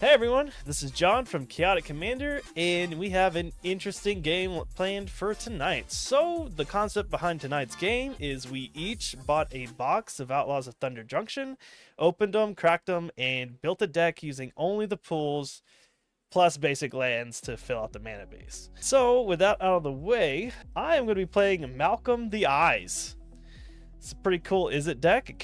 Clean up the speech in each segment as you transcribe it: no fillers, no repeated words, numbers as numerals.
Hey everyone, this is John from Chaotic Commander, and we have an interesting game planned for tonight. So, the concept behind tonight's game is we each bought a box of Outlaws of Thunder Junction, opened them, cracked them, and built a deck using only the pools plus basic lands to fill out the mana base. So, with that out of the way, I am going to be playing Malcolm the Eyes. It's a pretty cool Izzet deck.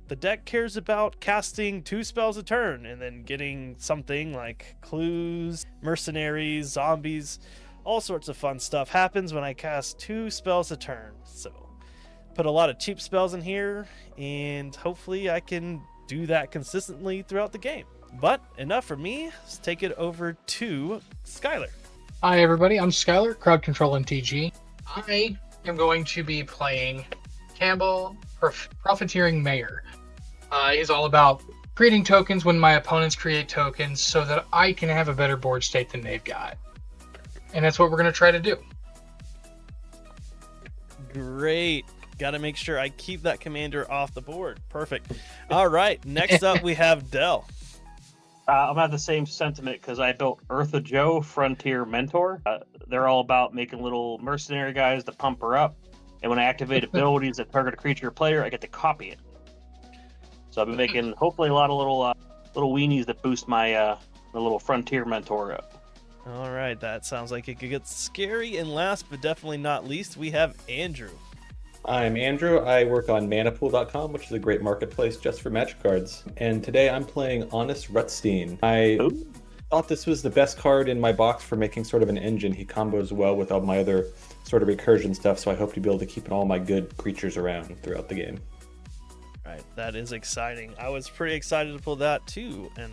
The deck cares about casting 2 spells a turn and then getting something like clues, mercenaries, zombies, all sorts of fun stuff happens when I cast 2 spells a turn. So put a lot of cheap spells in here and hopefully I can do that consistently throughout the game. But enough for me, let's take it over to Skylar. Hi everybody, I'm Skylar, Crowd Control MTG. I am going to be playing Campbell, Profiteering Mayor. He's all about creating tokens when my opponents create tokens so that I can have a better board state than they've got. And that's what we're going to try to do. Great. Got to make sure I keep that commander off the board. Perfect. All right, next up we have Dell. I'm gonna have the same sentiment because I built Eartha Joe Frontier Mentor. They're all about making little mercenary guys to pump her up. And when I activate abilities that target a creature or player, I get to copy it. So I've been making hopefully a lot of little weenies that boost my the little Frontier Mentor up. All right, that sounds like it could get scary. And last but definitely not least, we have Andrew. I'm Andrew. I work on manapool.com, which is a great marketplace just for Magic cards. And today I'm playing Honest Rutstein. I thought this was the best card in my box for making sort of an engine. He combos well with all my other sort of recursion stuff, so I hope to be able to keep all my good creatures around throughout the game. Right, that is exciting. I was pretty excited to pull that too, and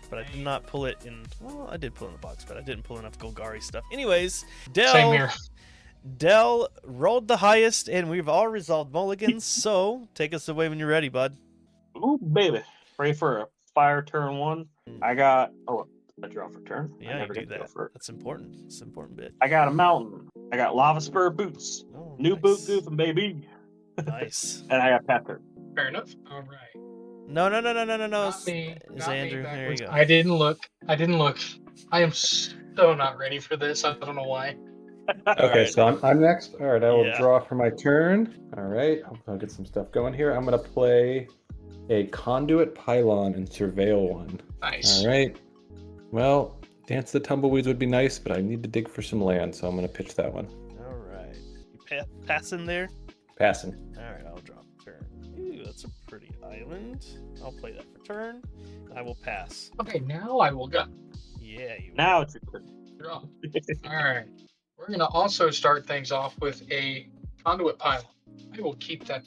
but I did not pull it in. Well, I did pull in the box, but I didn't pull enough Golgari stuff. Anyways, Same here. Dell rolled the highest, and we've all resolved mulligans. So take us away when you're ready, bud. Ooh, baby, ready for a fire turn 1? I got a draw for turn. Yeah, I never you do get to go that. for it. That's important. It's an important bit. I got a mountain. I got lava spur boots. Oh, New nice. boot goofing, baby. Nice. And I got Pepper. Fair enough. All right. No. Not me. Is Not me Andrew. There you backwards. go. I didn't look. I am so not ready for this. I don't know why. Okay, right. so I'm next. All right, I will Yeah. draw for my turn. All right, I'll get some stuff going here. I'm going to play a Conduit Pylon and Surveil one. Nice. All right. Well, Dance the Tumbleweeds would be nice, but I need to dig for some land, so I'm going to pitch that one. All right. You passing there? Passing. All right, I'll draw for turn. Ooh, that's a pretty island. I'll play that for turn. I will pass. Okay, now I will go. Yeah, you. Now it's your turn. Draw. All right. We're going to also start things off with a Conduit Pylon. I will keep that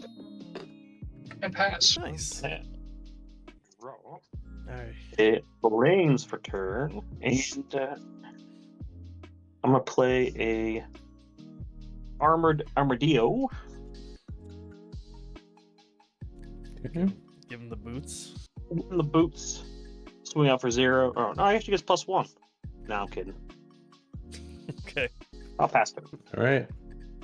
and pass. Nice. Draw. All right. It rains for turn, and I'm gonna play a armored armadillo. Give him the boots. In the boots, swing out for 0. Oh no, I actually gets +1. No, I'm kidding. Okay. I'll pass it. All right.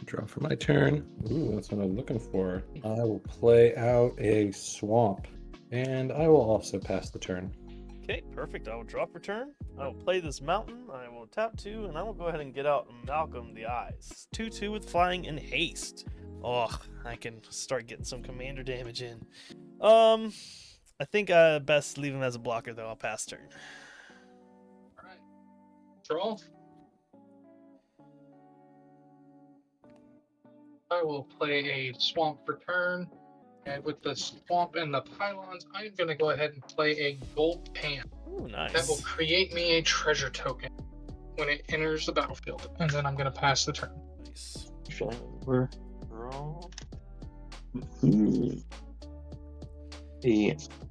Draw for my turn. Ooh, that's what I was looking for. I will play out a Swamp, and I will also pass the turn. Okay, perfect. I will draw for turn. I will play this mountain. I will tap 2, and I will go ahead and get out Malcolm the Eyes. 2/2 with flying and haste. Oh, I can start getting some commander damage in. I think best leave him as a blocker though. I'll pass turn. All right. Draw. I will play a Swamp for turn. And with the Swamp and the Pylons, I'm going to go ahead and play a Gold Pan. Ooh, nice. That will create me a treasure token when it enters the battlefield. And then I'm going to pass the turn. Nice. Draw.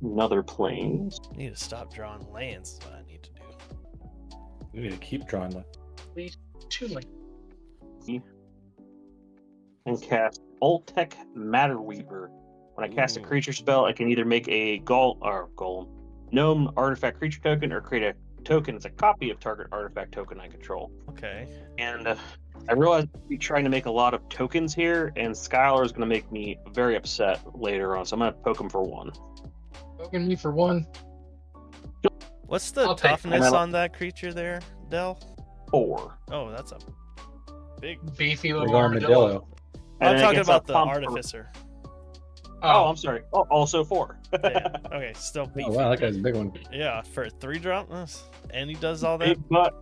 Another plane. I need to stop drawing lands. Is what I need to do. We need to keep drawing them. Please, 2 link. And cast Voltec Matter Weaver. When I cast a Ooh. creature spell, I can either make a gnome artifact creature token or create a token as a copy of target artifact token I control. Okay. And I realize we're trying to make a lot of tokens here, and Skylar is going to make me very upset later on, so I'm going to poke him for 1. Poking me for 1. What's the I'll take it. toughness on that creature there, Del? 4. Oh, that's a big. Beefy Big little armadillo. armadillo. And I'm then it talking gets a about the pump for- artificer. Oh, I'm sorry. Oh, also 4. Damn. Okay, still beefy. Oh wow, that guy's a big one. Yeah, for a 3-drop, and he does all that. Big butt.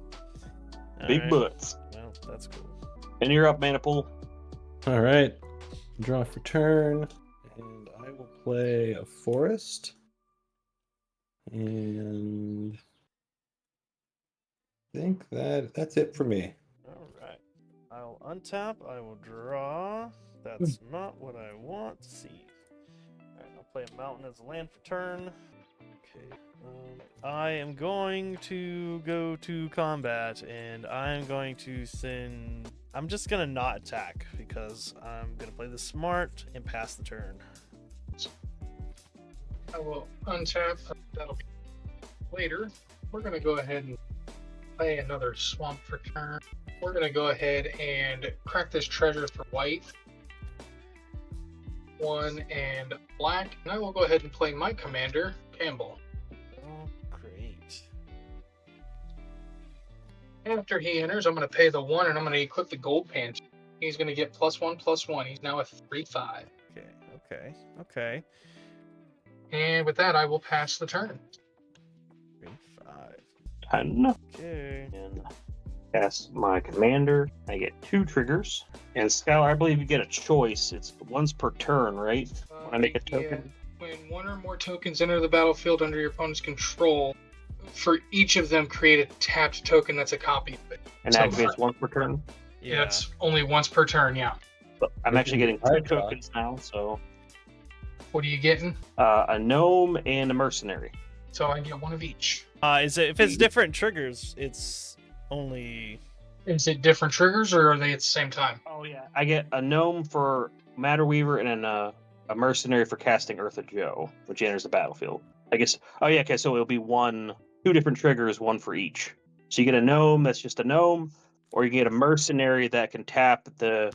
All Big right. butts. Well, that's cool. And you're up, Manipool. All right, draw for turn, and I will play a forest, and I think that's it for me. All right. I'll untap. I will draw. That's not what I want to see. All right, I'll play a mountain as a land for turn. Okay. I am going to go to combat, and I'm going to send. I'm just gonna not attack because I'm gonna play this smart and pass the turn. I will untap. That'll be later. We're gonna go ahead and play another swamp for turn. We're gonna go ahead and crack this treasure for white. 1 and black. And I will go ahead and play my commander, Campbell. Oh, great. After he enters, I'm gonna pay the 1 and I'm gonna equip the gold pants. He's gonna get +1/+1. He's now a 3/5. Okay. And with that, I will pass the turn. 3-5. 10. Okay. And cast my commander. I get 2 triggers. And Skylar, I believe you get a choice. It's once per turn, right? When I make a token. Yeah. When 1 or more tokens enter the battlefield under your opponent's control, for each of them, create a tapped token that's a copy of it. And So- activates once per turn. Yeah, it's only once per turn, yeah. But I'm actually getting 2 Alright, Josh. tokens now, so What are you getting? a gnome and a mercenary. So I get 1 of each. Is it if it's different triggers? It's only. Is it different triggers or are they at the same time? Oh yeah. I get a gnome for Matter Weaver and then a mercenary for casting Eartha Joe, which enters the battlefield. I guess. Oh yeah. Okay. So it'll be 2 different triggers, 1 for each. So you get a gnome that's just a gnome, or you get a mercenary that can tap the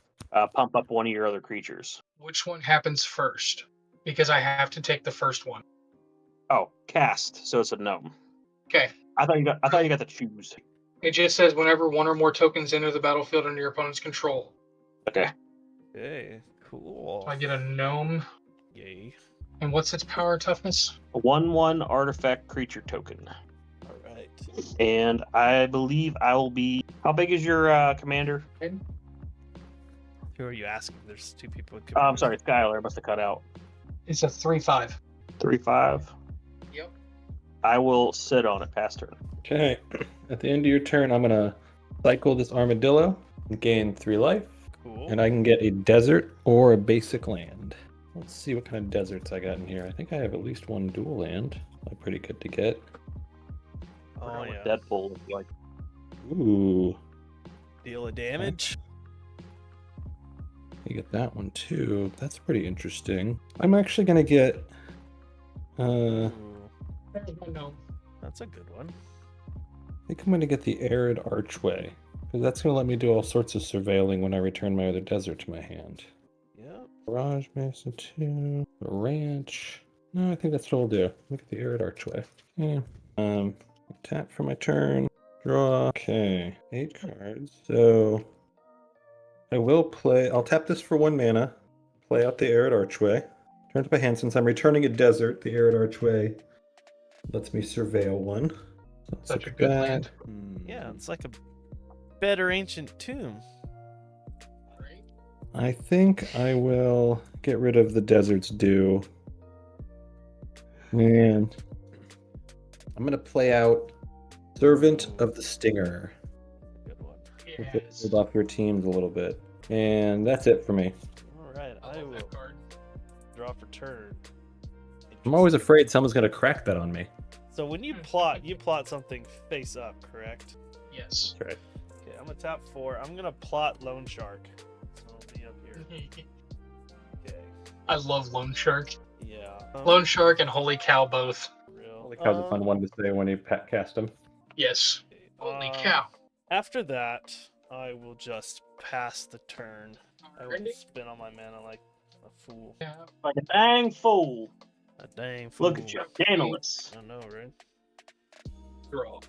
pump up 1 of your other creatures. Which one happens first? Because I have to take the first one. Oh, cast. So it's a gnome. Okay. I thought you got to choose. It just says whenever 1 or more tokens enter the battlefield under your opponent's control. Okay. Okay, cool. So I get a gnome. Yay. And what's its power toughness? A 1/1 artifact creature token. All right. And I believe I will be. How big is your commander? Who are you asking? There's 2 people with. I'm sorry, Skylar. I must have cut out. It's a 3/5. 3/5. Yep. I will sit on it past turn. Okay, at the end of your turn, I'm gonna cycle this armadillo and gain 3 life, Cool. and I can get a desert or a basic land. Let's see what kind of deserts I got in here. I think I have at least 1 dual land. I'm pretty good to get. Oh yeah. Deadpool looks like. Ooh, Deal of damage. you get that one too. That's pretty interesting. I'm actually gonna get. Ooh, There's my gnome. that's a good one. I think I'm gonna get the arid archway because that's gonna let me do all sorts of surveilling when I return my other desert to my hand. Yep. Garage Mesa 2, a ranch. No, I think that's what we'll do. Look at the arid archway. Yeah. Tap for my turn. Draw. Okay. 8 cards. So I will play. I'll tap this for 1 mana. Play out the arid archway. Turn to my hand. Since I'm returning a desert, the arid archway lets me surveil 1. So let's Such look a at good that. land. Yeah, it's like a better ancient tomb. Right? I think I will get rid of the Desert's Dew. And I'm going to play out Servant of the Stinger. Good one. Yes. Hold off your teams a little bit. And that's it for me. All right, I I love will that card. draw for turn. I'm always afraid someone's going to crack that on me. So when you plot something face up, correct? Yes. That's right. Okay, I'm gonna tap 4. I'm gonna plot Lone Shark. So it'll be up here. Okay. I love Loan Shark. Yeah. Loan Shark and Holy Cow both. Real. Holy cow's a fun one to say when you cast them. Yes. Holy cow. After that, I will just pass the turn. I will Alrighty. spin on my mana like a fool. Yeah. Like a dang fool. A dang fool. Look at you, analysts. I know, right? Draw.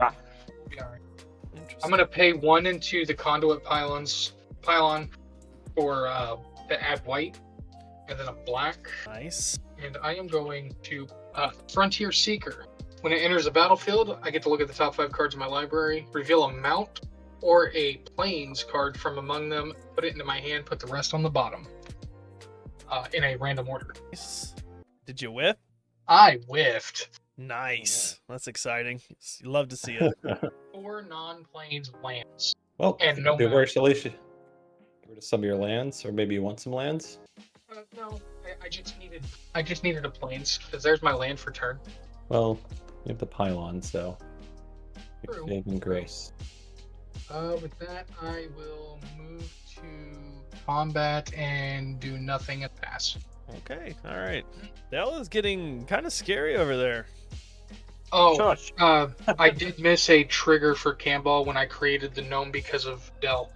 Ah. We'll be all right. Interesting. I'm gonna pay 1 into the conduit pylon for to add white, and then a black. Nice. And I am going to Frontier Seeker. When it enters the battlefield, I get to look at the top 5 cards in my library, reveal a mount or a plains card from among them, put it into my hand, put the rest on the bottom in a random order. Nice. Did you whip? I whiffed. Nice. That's exciting. You love to see it. 4 non-plains lands. Well, And no where mount. shall we get rid of some of your lands, or maybe you want some lands? No, I just needed a plains because there's my land for turn. Well, you have the pylon, so True. saving grace. With that, I will move to combat and do nothing at pass. Okay. All right. That was getting kind of scary over there. Oh, Shush. I did miss a trigger for Camball when I created the gnome because of Dell.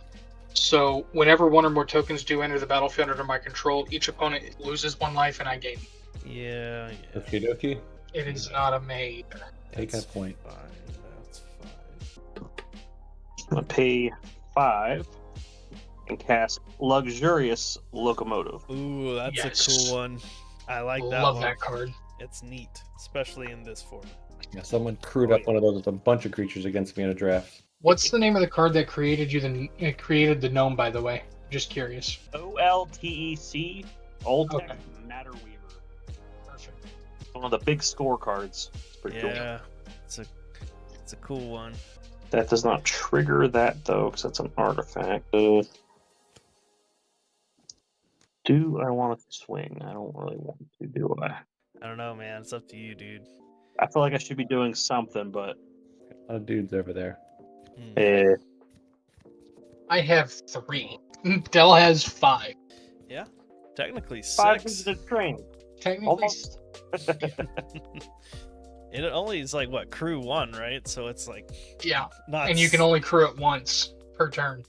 So whenever 1 or more tokens do enter the battlefield under my control, each opponent loses 1 life and I gain. Yeah. Okie dokie. It is not a maid. Take that point. Fine. That's fine. I'm gonna pay 5 and cast Luxurious Locomotive. Ooh, that's Yes. a cool one. I like that Love one. that card. It's neat, especially in this format. Yeah, someone crewed up one of those with a bunch of creatures against me in a draft. What's the name of the card that created the gnome? By the way, just curious. OLTEC, Old Okay. Tech Matter Weaver. Perfect. One of the big score cards. It's pretty cool. Yeah, it's a cool one. That does not trigger that though, because that's an artifact. Do I want to swing? I don't really want to, do I? I don't know, man. It's up to you, dude. I feel like I should be doing something, but A lot of dudes over there. Hmm. I have 3. Dell has 5. Technically 5 6. is the train. Technically, Almost. It only is like what, crew 1, right? So it's like yeah. not. And you can only crew it once per turn.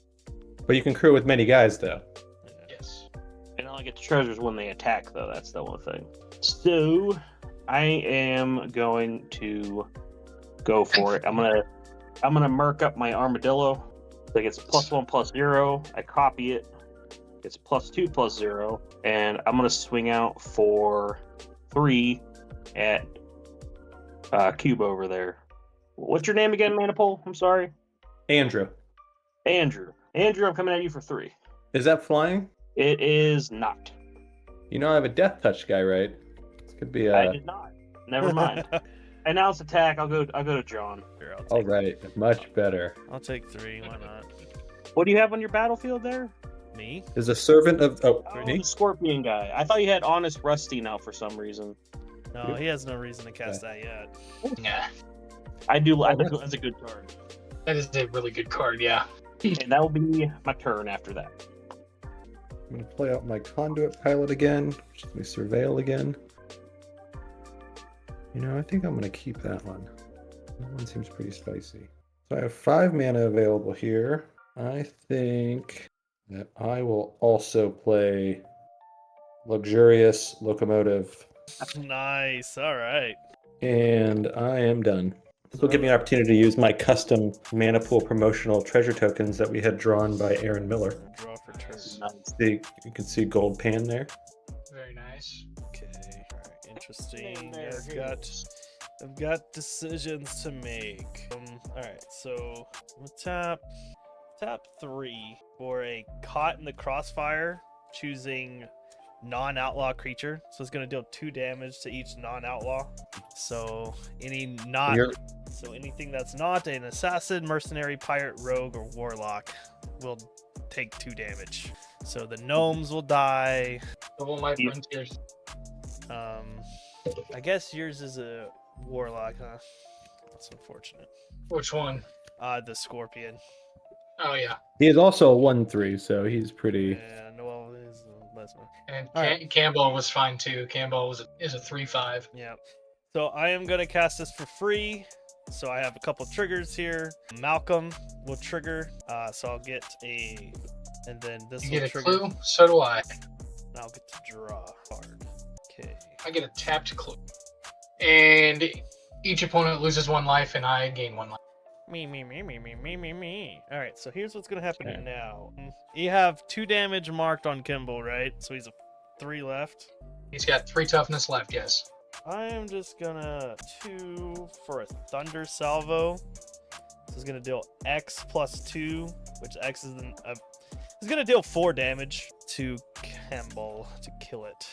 But you can crew with many guys, though. Yes. And I only get the treasures when they attack, though. That's the one thing. So I am going to go for it. I'm gonna murk up my armadillo. So it gets +1/+0. I copy it. It's +2/+0, and I'm gonna swing out for 3 at Cube over there. What's your name again, Manipul? I'm sorry. Andrew. Andrew. Andrew, I'm coming at you for 3. Is that flying? It is not. You know I have a death touch guy, right? This could be I did not. Never mind. Announce attack. I'll go to John. Sure, I'll all take, right. Much better. I'll take 3. Why not? What do you have on your battlefield there? Me? Is a servant of Oh, me? the Scorpion guy. I thought you had Honest Rusty now for some reason. No, he has no reason to cast that yet. Yeah. I do. Oh, That's a good card. That is a really good card, yeah. And that will be my turn after that. I'm gonna play out my conduit pilot again. Just me surveil again. You know, I think I'm gonna keep that one. That one seems pretty spicy. So I have 5 mana available here. I think that I will also play Luxurious Locomotive, Nice. All right. and I am done. This will give me an opportunity to use my custom mana pool promotional treasure tokens that we had drawn by Aaron Miller. Draw for turn. See, you can see gold pan there. Very nice. Okay. All right. Interesting. There, I've here. I've got decisions to make. All right. So I'm gonna tap 3 for a caught in the crossfire, choosing non-outlaw creature. So it's gonna deal 2 damage to each non-outlaw. So anything that's not an assassin, mercenary, pirate, rogue, or warlock will take 2 damage. So the gnomes will die. Double my frontiers. I guess yours is a warlock, huh? That's unfortunate. Which one? The scorpion. Oh, yeah. He is also a 1/3, so he's pretty. Yeah, no, it is less one. And All right. Campbell was fine, too. Campbell is a 3/5. Yeah. So I am gonna cast this for free. So I have a couple triggers here. Malcolm will trigger. So I'll get and then this You will get a trigger. clue? So do I. And I'll get to draw a card. Okay. I get a tapped clue. And Each opponent loses 1 life, and I gain 1 life. Me. All right, so here's what's gonna happen Okay. now. You have 2 damage marked on Kimball, right? So he's a 3 left. He's got 3 toughness left, yes. I am just gonna 2 for a Thunder Salvo. This is gonna deal X plus 2, which X is it's gonna deal 4 damage to Kimball to kill it.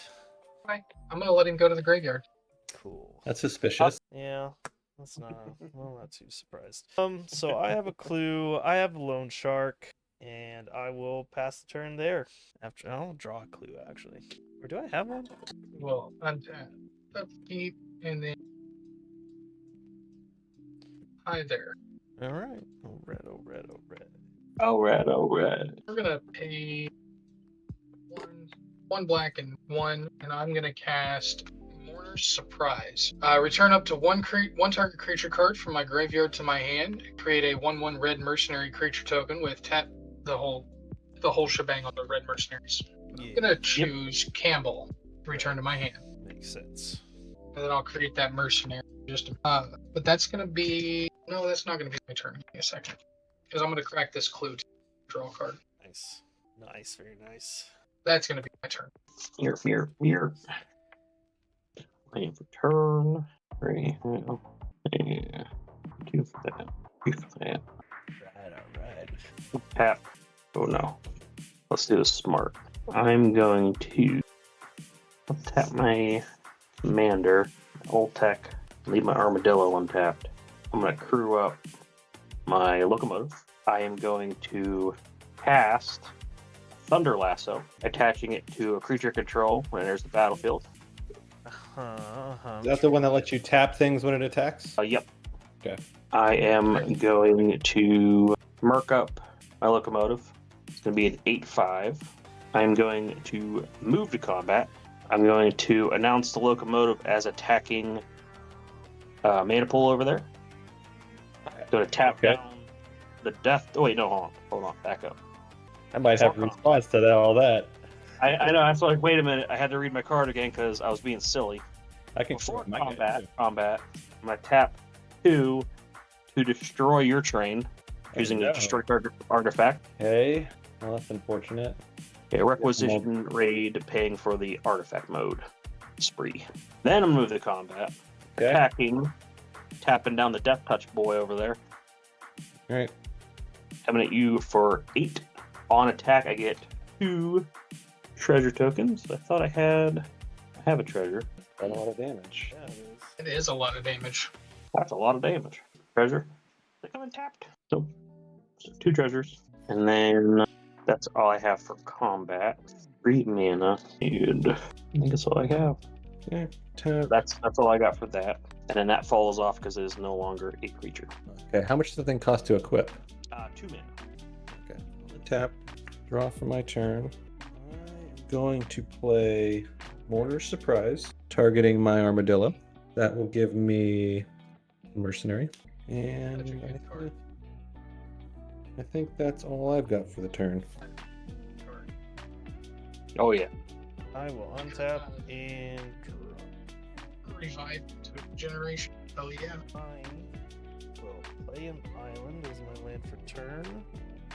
Right. I'm gonna let him go to the graveyard. Cool. That's suspicious. Yeah, that's not. Well, not too surprised. So I have a clue. I have a Loan Shark, and I will pass the turn there. After I'll draw a clue actually. Or do I have one? Well, untap, upkeep, and then hi there. All right. Oh red. Oh, red. We're gonna pay one black and 1, and I'm gonna cast Mourner's Surprise. Return up to one target creature card from my graveyard to my hand. Create a 1/1 red mercenary creature token with tap the whole shebang on the red mercenaries. Yeah, I'm gonna choose Campbell to return to my hand, makes sense. and then I'll create that mercenary. But that's gonna be that's not gonna be my turn. Give me a second, because I'm gonna crack this clue to draw a card. Nice, very nice. That's gonna be my turn. Mirror. Waiting for turn. 3. Yeah. 2 for that. 3 for that. Right. Tap. Oh no. Let's do this smart. I'm going to tap my Commander, Old Tech, leave my Armadillo untapped. I'm going to crew up my Locomotive. I am going to cast Thunder Lasso, attaching it to a creature control when it enters the battlefield. Is that the one that lets you tap things when it attacks? Yep. Okay. I am going to Merc up my Locomotive. It's going to be an 8/5. I'm going to move to combat. I'm going to announce the Locomotive as attacking Mana Pool over there. Going to tap down the death. Oh, wait, no, hold on, back up. I might have a response to all that. I know, I was like, wait a minute, I had to read my card again because I was being silly. I can Before my combat, I'm going to tap 2 to destroy your train using a destroy artifact. Okay, well, that's unfortunate. Okay, requisition raid paying for the artifact mode spree. Then I'm moving to combat, attacking, tapping down the Death Touch boy over there. All right. Coming at you for 8. On attack, I get 2 treasure tokens. I thought I have a treasure. Done a lot of damage. Yeah, it is. It is a lot of damage. That's a lot of damage. Treasure. They come untapped. So 2 treasures. And then that's all I have for combat. 3 mana. And I think that's all I have. Okay. That's all I got for that. And then that falls off because it is no longer a creature. Okay, how much does the thing cost to equip? 2 mana. Okay. Tap. Draw for my turn. I'm going to play Mourner's Surprise, targeting my Armadillo. That will give me Mercenary. And That's a good card. I think that's all I've got for the turn. Oh yeah. I will untap and draw. Revive to generation. Oh yeah. I will play an island as my land for turn.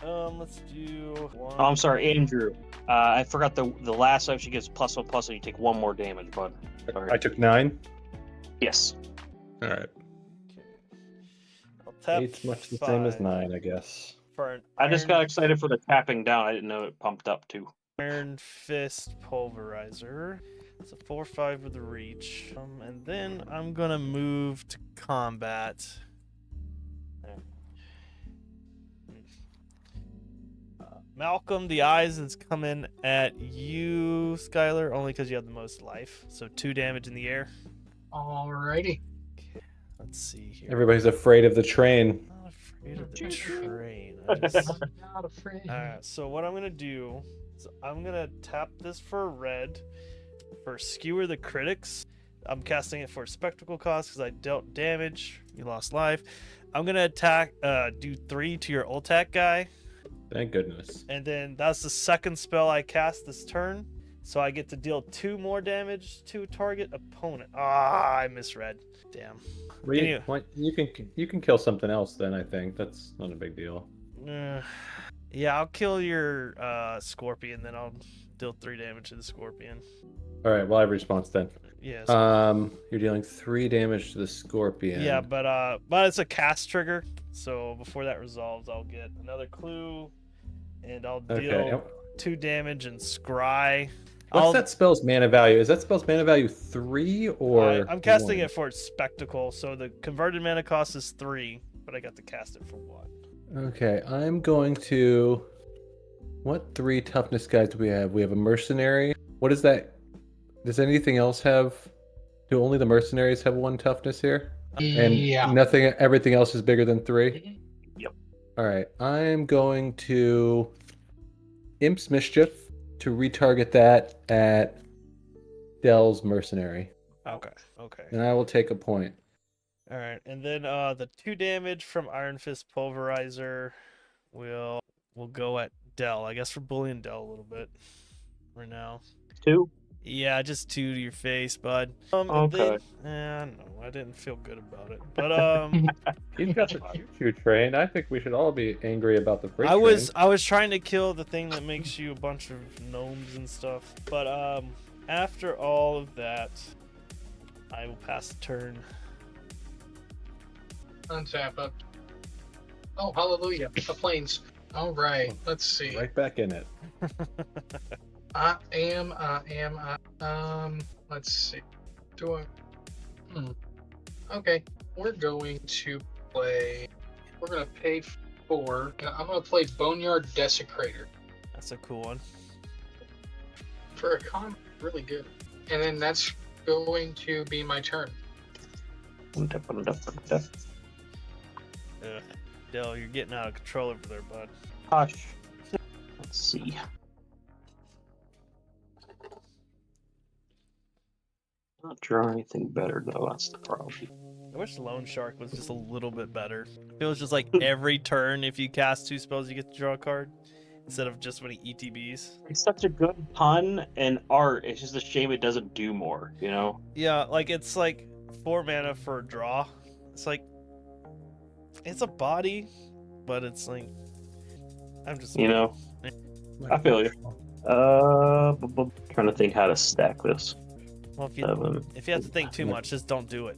Let's do one. Oh, I'm sorry, Andrew. I forgot the last time she gets +1/+1, you take 1 more damage, bud. Sorry. I took 9. Yes. All right. Okay. I'll tap 8's much the same as 5 9, I guess. for an I just Iron- got excited for the tapping down. I didn't know it pumped up too. Iron Fist Pulverizer. It's a 4/5 with a reach. And then I'm gonna move to combat. Malcolm, the eyes is coming at you, Skylar, only because you have the most life. So 2 damage in the air. Alrighty. Okay, let's see here. Everybody's afraid of the train. I'm not afraid of the train. I just... Not afraid. Alright, so what I'm gonna do is I'm gonna tap this for red for Skewer the Critics. I'm casting it for spectacle cost because I dealt damage. You lost life. I'm gonna attack do 3 to your Ultac guy. Thank goodness. And then that's the second spell I cast this turn. So I get to deal 2 more damage to target opponent. Ah, I misread. Damn. Well, you can kill something else then. I think that's not a big deal. Yeah, I'll kill your scorpion, then I'll deal 3 damage to the scorpion. All right. Well, I have a response then. Yes. You're dealing 3 damage to the scorpion. Yeah, but it's a cast trigger, so before that resolves, I'll get another clue, and I'll deal 2 damage and scry. What's that spell's mana value? Is that spell's mana value 3 or? I'm casting 1? it for its spectacle, so the converted mana cost is 3, but I got to cast it for 1. Okay, I'm going to. What 3 toughness guys do we have? We have a mercenary. What is that? Does anything else have? Do only the mercenaries have 1 toughness here? And Yeah. nothing. Everything else is bigger than 3. Yep. All right, I'm going to Imp's Mischief to retarget that at Dell's mercenary, Okay. and I will take a point. All right, and then the 2 damage from Iron Fist Pulverizer will go at Dell. I guess for bullying Dell a little bit right now. 2. Yeah, just 2 to your face, bud. Okay. No, I didn't feel good about it. But He's got the choo-choo train. I think we should all be angry about the freight I was train. trying to kill the thing that makes you a bunch of gnomes and stuff. But after all of that, I will pass the turn. Untap up. Oh, hallelujah. The planes. All right. Let's see. Right back in it. Let's see. Okay. We're going to play. We're going to pay 4. I'm going to play Boneyard Desecrator. That's a cool one. For a con, really good. And then that's going to be my turn. Dell, you're getting out of control over there, bud. Hush. Let's see. Not draw anything better though. That's the problem. I wish Lone Shark was just a little bit better. It was just like every turn, if you cast 2 spells, you get to draw a card instead of just when he ETBs. It's such a good pun and art. It's just a shame it doesn't do more. You know. Yeah, like it's like 4 mana for a draw. It's like it's a body, but it's like I'm just You know. I feel you. Trying to think how to stack this. Well, if you have to think too much, just don't do it.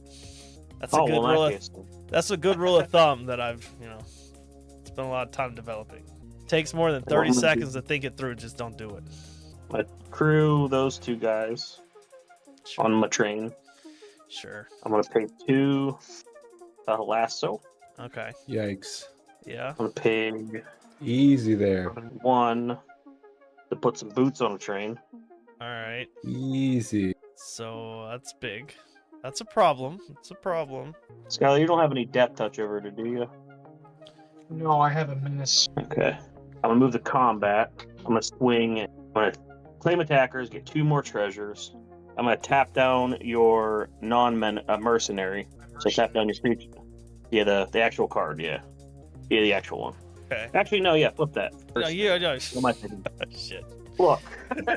That's a Oh, good well, in rule. that case, That's a good rule of thumb that I've spent a lot of time developing. Takes more than 30 seconds to think it through. Just don't do it. I crew those 2 guys on my train. Sure. I'm gonna pay 2 lasso. Okay. Yikes. Yeah. I'm gonna pay Easy there. 1 to put some boots on a train. All right. Easy. So that's big. That's a problem. It's a problem. Skylar, you don't have any depth touch over it, do you? No, I have a menace. Okay. I'm gonna move the combat. I'm gonna swing. I'm gonna claim attackers, get 2 more treasures. I'm gonna tap down your mercenary. So tap down your creature. Yeah, the actual card. Yeah, the actual one. Okay. Actually, no. Yeah, flip that. No, yeah. What am I thinking? Shit. Look.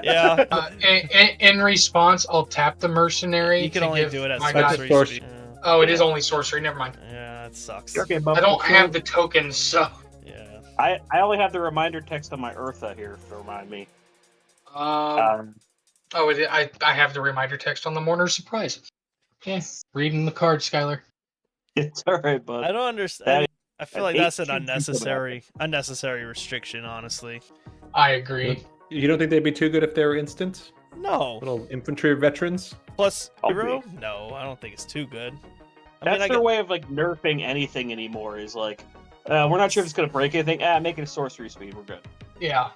Yeah. In response, I'll tap the mercenary. You can to only give do it as my sorcery guy- speed. Oh, it is only sorcery. Never mind. Yeah, it sucks. Okay, I don't have the tokens, so. Yeah. I only have the reminder text on my Eartha here to remind me. I have the reminder text on the Mourner's Surprises. Yeah, reading the card, Skylar. It's all right, bud. I don't understand. I feel like that's an 18 unnecessary restriction, honestly. I agree. You don't think they'd be too good if they were instant? No. Little infantry veterans? Plus I'll hero? No, I don't think it's too good. That's their way of like nerfing anything anymore. Is like, we're not sure if it's gonna break anything. Make it a sorcery speed. We're good. Yeah.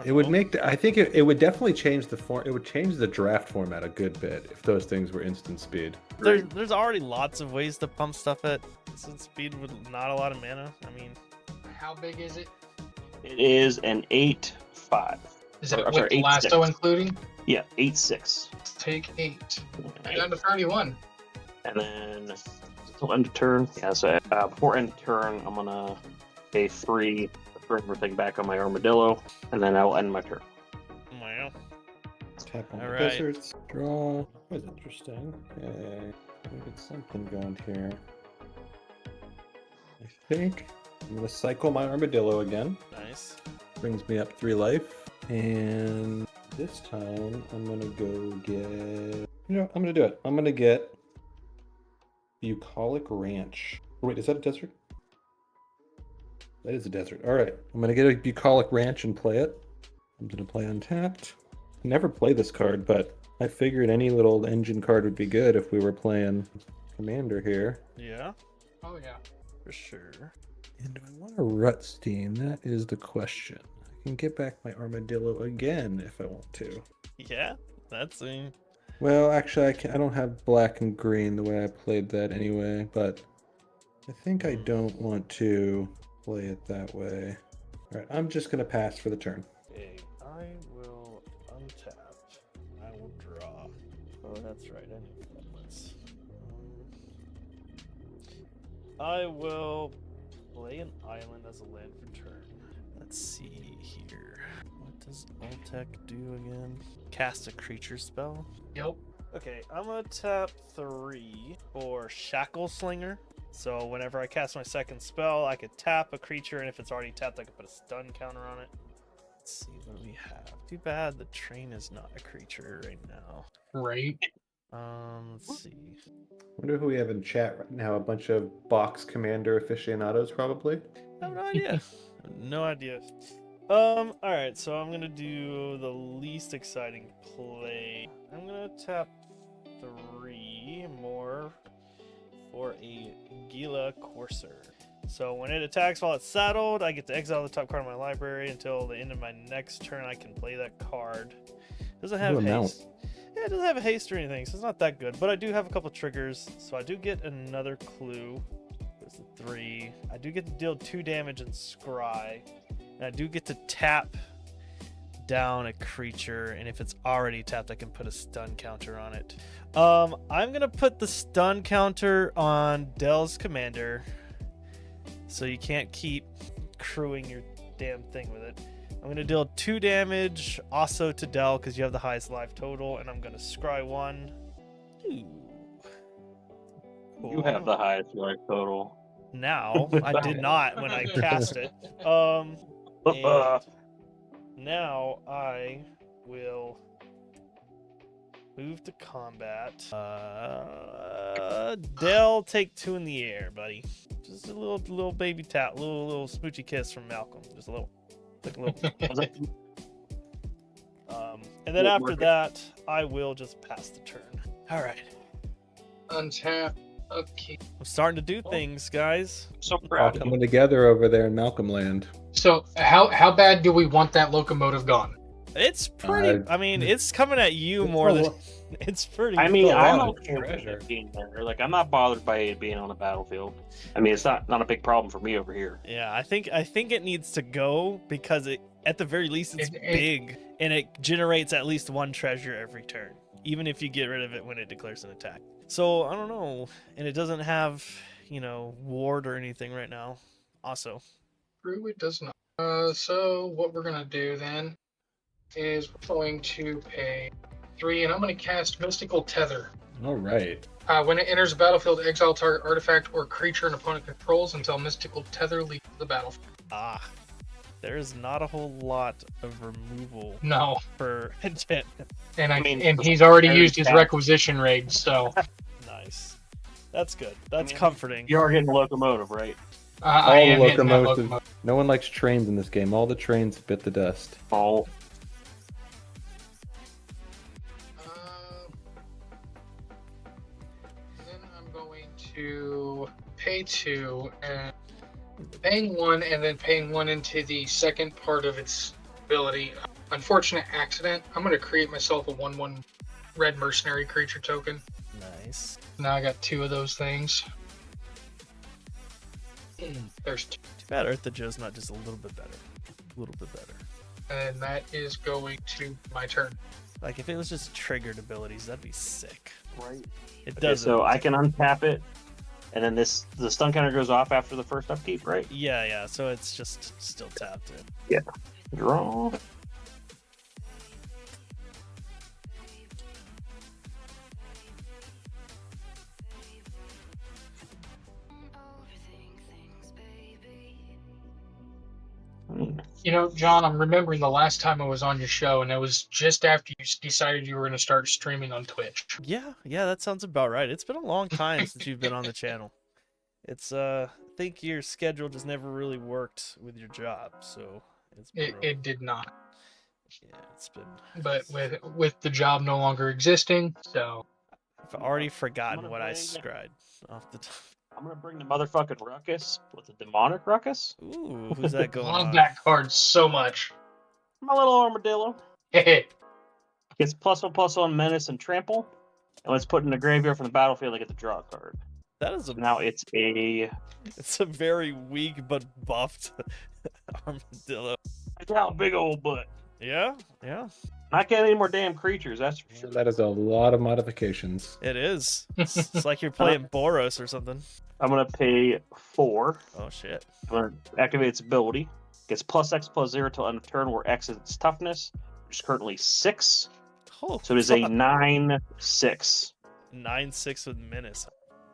It would make. I think it would definitely change the form. It would change the draft format a good bit if those things were instant speed. There's already lots of ways to pump stuff at instant speed with not a lot of mana. I mean, How big is it? It is an 8/5. Is it Or, with sorry, 8/6. lasso including? Yeah, 8/6. Take 8. Down to 31. And then until end of turn. Yeah, so before end of turn, I'm gonna pay 3 to bring everything back on my armadillo, and then I'll end my turn. wow. Tap on All the right. deserts. Draw. That was interesting. Okay. We get something going here. I think I'm gonna cycle my armadillo again. Nice. Brings me up 3 life. And this time I'm gonna go get. I'm gonna do it. I'm gonna get Bucolic Ranch. Oh, wait, is that a desert? That is a desert. All right. I'm gonna get a Bucolic Ranch and play it. I'm gonna play Untapped. Never play this card, but I figured any little engine card would be good if we were playing Commander here. Yeah, Oh yeah. for sure. And do I want a Rutstein? That is the question. I can get back my Armadillo again if I want to. Yeah, that's Well, actually, I don't have black and green the way I played that anyway, but I think I don't want to play it that way. All right, I'm just going to pass for the turn. okay. I will untap. I will draw. Oh, that's right. I knew what that was. I will play an island as a land for turn. Let's see here. What does Ultec do again? Cast a creature spell. Yep. Okay, I'm gonna tap 3 for Shackle Slinger. So whenever I cast my second spell, I could tap a creature, and if it's already tapped, I could put a stun counter on it. Let's see what we have. Too bad the train is not a creature right now. Right. Let's see. Wonder who we have in chat right now. A bunch of box commander aficionados, probably. I have no idea. No idea. Alright, so I'm gonna do the least exciting play. I'm gonna tap 3 more for a Gila Courser. So when it attacks while it's saddled, I get to exile the top card of my library until the end of my next turn. I can play that card. Doesn't have haste. Yeah, it doesn't have a haste or anything, so it's not that good. But I do have a couple triggers, so I do get another clue. There's the 3. I do get to deal 2 damage and scry. And I do get to tap down a creature, and if it's already tapped, I can put a stun counter on it. I'm gonna put the stun counter on Dell's commander, so you can't keep crewing your damn thing with it. I'm gonna deal 2 damage also to Dell because you have the highest life total, and I'm gonna scry 1. Ooh. You have the highest life total. Now I did not when I cast it. And now I will move to combat. Dell, take 2 in the air, buddy. Just a little baby tap, little smoochy kiss from Malcolm. Just a little, like a little. And then after that, I will just pass the turn. All right. Untap. Okay. I'm starting to do things, guys. So All proud of coming you. together over there in Malcolm Land. So how bad do we want that locomotive gone? It's pretty. I mean, it's coming at you it's more a than. lo- It's pretty. I mean, a I'm lot of okay with treasure. it being there. Like, I'm not bothered by it being on the battlefield. I mean, it's not a big problem for me over here. Yeah, I think it needs to go because it, at the very least, it's big and it generates at least 1 treasure every turn, even if you get rid of it when it declares an attack. So I don't know, and it doesn't have, ward or anything right now. Also, True, it does not. So what we're gonna do then is we're going to pay 3, and I'm gonna cast Mystical Tether. All right. When it enters the battlefield, exile target artifact or creature an opponent controls until Mystical Tether leaves the battlefield. there's not a whole lot of removal No, for enchantment. and he's already used his requisition raid, so Nice. That's good. That's comforting. You are getting a locomotive, right? I am hitting that locomotives. locomotive. No one likes trains in this game. All the trains bit the dust. Oh, Then I'm going to pay 2 and paying 1 and then paying 1 into the second part of its ability. Unfortunate accident. I'm going to create myself a 1/1 red mercenary creature token. Nice. Now I got 2 of those things. There's 2. Too bad Eartha Joe's not just a little bit better. A little bit better. And that is going to my turn. Like, if it was just triggered abilities, that'd be sick. right. It Okay, doesn't. so I can untap it, and then the stun counter goes off after the first upkeep, right? Yeah, so it's just still tapped in. Draw. mean? You know, John, I'm remembering the last time I was on your show, and it was just after you decided you were going to start streaming on Twitch. Yeah, that sounds about right. It's been a long time since you've been on the channel. It's I think your schedule just never really worked with your job, so it's been It did not, yeah, it's been. but with the job no longer existing, so I've already forgotten gonna what I bring- scried off the top. I'm gonna bring the motherfucking ruckus with the demonic ruckus. Ooh, who's that I going love on? that card so much. My little armadillo Hehe. gets +1/+1 menace and trample, and when it's put in the graveyard from the battlefield, I get to draw a card. That is a Now it's a very weak but buffed armadillo. I got a big old butt. Yeah, Not getting any more damn creatures. That's for sure. That is a lot of modifications. it is. It's like you're playing Boros or something. I'm gonna pay 4. Oh shit. I'm gonna activate its ability. Gets +X/+0 till end of turn, where X is its toughness, which is currently 6. Oh, So it is a 9/6. 9/6 with menace.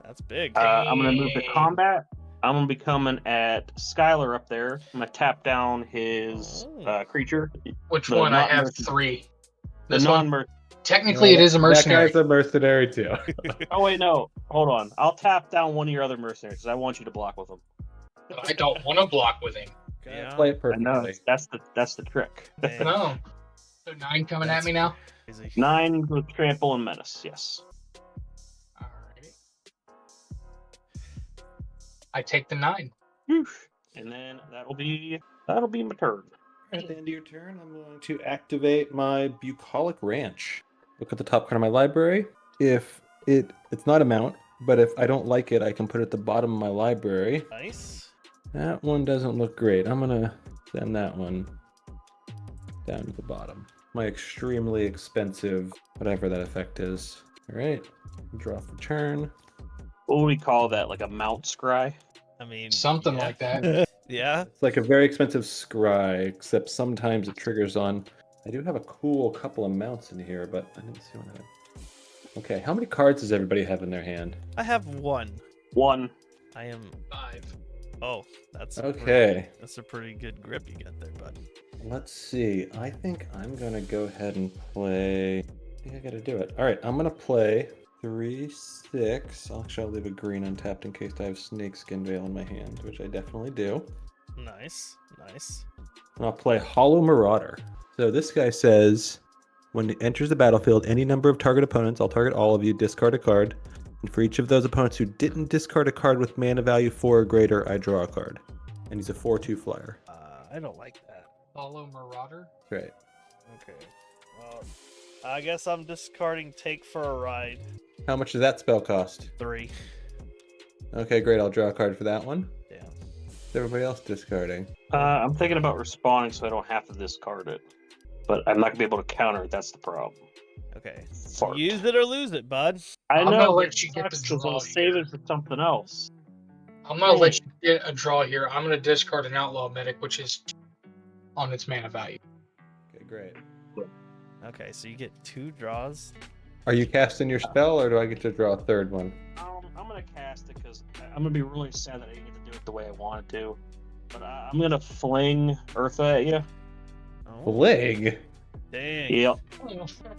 That's big. I'm gonna move to combat. I'm gonna be coming at Skylar up there. I'm gonna tap down his creature. Which The one? I not have mercenary. 3. The This one, non-mer. technically, it is a mercenary. That guy's a mercenary too. Oh wait, no. Hold on. I'll tap down one of your other mercenaries because I want you to block with him. I don't want to block with him. Yeah. Play it I know perfectly. that's the trick. Dang, No. So 9 coming That's at me now. crazy. 9 with trample and menace. Yes. Alrighty. I take the 9. Whew. And then that'll be my turn. At the end of your turn, I'm going to activate my Bucolic Ranch. Look at the top corner of my library. If it's not a mount, but if I don't like it, I can put it at the bottom of my library. Nice. That one doesn't look great. I'm gonna send that one down to the bottom. My extremely expensive, whatever that effect is. All right, draw for turn. What would we call that? Like a mount scry? I mean, Something yeah. like that. Yeah. It's like a very expensive scry, except sometimes it triggers on. I do have a cool couple of mounts in here, but I didn't see one of them. Okay, how many cards does everybody have in their hand? I have 1. 1. I am. 5. Oh, that's Okay. That's a pretty good grip you get there, bud. Let's see. I think I'm gonna go ahead and play. I think I gotta do it. All right, I'm gonna play 3/6. Actually, I'll leave a green untapped in case I have Snakeskin Veil in my hand, which I definitely do. Nice. And I'll play Hollow Marauder. So this guy says, when it enters the battlefield, any number of target opponents, I'll target all of you, discard a card. And for each of those opponents who didn't discard a card with mana value 4 or greater, I draw a card. And he's a 4/2 flyer. I don't like that. Follow Marauder. Right. Okay. Well, I guess I'm discarding Take for a Ride. How much does that spell cost? 3. Okay, great. I'll draw a card for that one. Yeah. Is everybody else discarding? I'm thinking about responding so I don't have to discard it. But I'm not going to be able to counter it. That's the problem. Okay. Fart. Use it or lose it, bud. I I'm know. gonna but let it you get the sucks 'cause draw I'll save here. it for something else. I'm going to let you get a draw here. I'm going to discard an Outlaw Medic, which is on its mana value. Okay, great. Okay, so you get 2 draws. Are you casting your spell, or do I get to draw a third one? I'm going to cast it because I'm going to be really sad that I didn't get to do it the way I wanted to. But I'm going to fling Eartha at you. Oh, Fling? dang. Yep.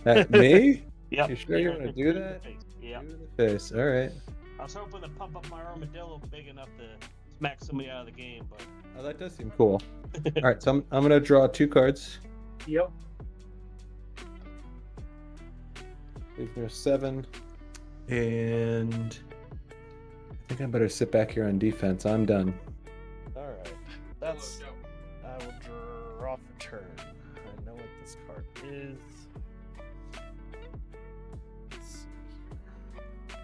At me? Yep. You sure you want to do that? Yep. Do the face. All right. I was hoping to pump up my armadillo big enough to smack somebody out of the game, but Oh, that does seem cool. All right, so I'm gonna draw 2 cards. Yep. Leave there 7, and I think I better sit back here on defense. I'm done. All right. That's. I will draw for turn. I know what this card is. Let's see here.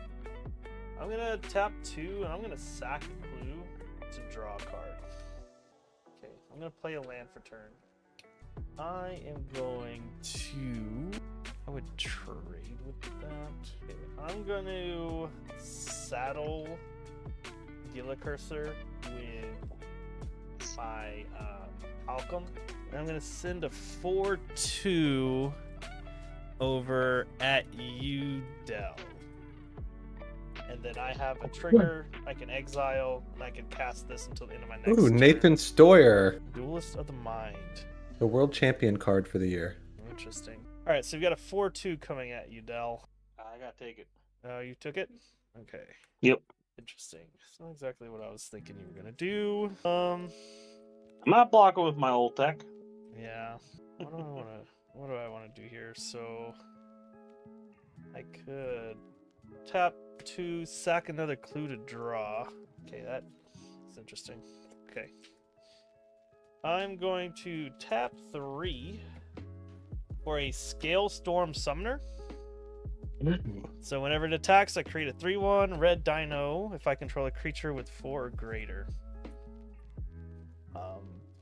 I'm gonna tap 2, and I'm gonna sack a clue to draw a card. Okay, I'm gonna play a land for turn. I am going to. I would trade with that. Okay, I'm going to saddle Gila Cursor with my Alchem. And I'm going to send a 4/2 over at you, Dell. And then I have a trigger. I can exile, and I can cast this until the end of my next Ooh, turn. Nathan Stoyer, Duelist of the Mind. the world champion card for the year. Interesting. All right, so we've got a 4/2 coming at you, Dell. I gotta take it. You took it? Okay. Yep. Interesting. It's not exactly what I was thinking you were gonna do. I'm not blocking with my old tech. Yeah. What do I wanna do here? So I could tap 2, sack another clue to draw. Okay, that's interesting. Okay. I'm going to tap 3 for a Scale Storm Summoner. So whenever it attacks, I create a 3/1 red dino if I control a creature with 4 or greater.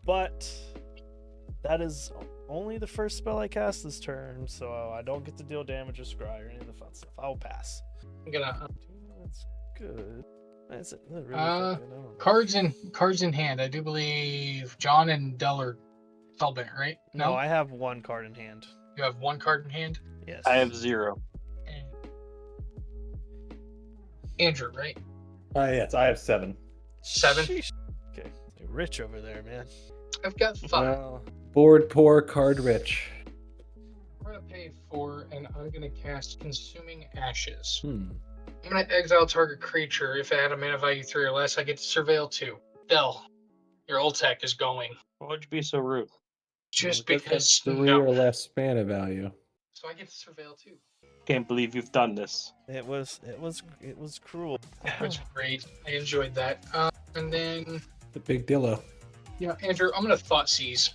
But that is only the first spell I cast this turn, so I don't get to deal damage or scry or any of the fun stuff. I'll pass. I'm gonna That's good. Is it really that good? I don't know. cards in hand. I do believe John and Dell are spellbent, right? No, I have 1 card in hand. You have 1 card in hand. Yes. I have 0. Andrew, right? Yes, I have 7. 7. Sheesh. Okay, you're rich over there, man. I've got 5. Well, board poor, card rich. I'm gonna pay 4, and I'm gonna cast Consuming Ashes. Hmm. I'm gonna exile target creature. If it had a mana value 3 or less, I get to surveil 2. Dell, your old tech is going. Why would you be so rude? Just Well, it does have because 3 or less mana value. So I get to surveil 2. Can't believe you've done this. It was cruel. That was great. I enjoyed that. And then, The big dillo. yeah, Andrew, I'm gonna Thought Seize.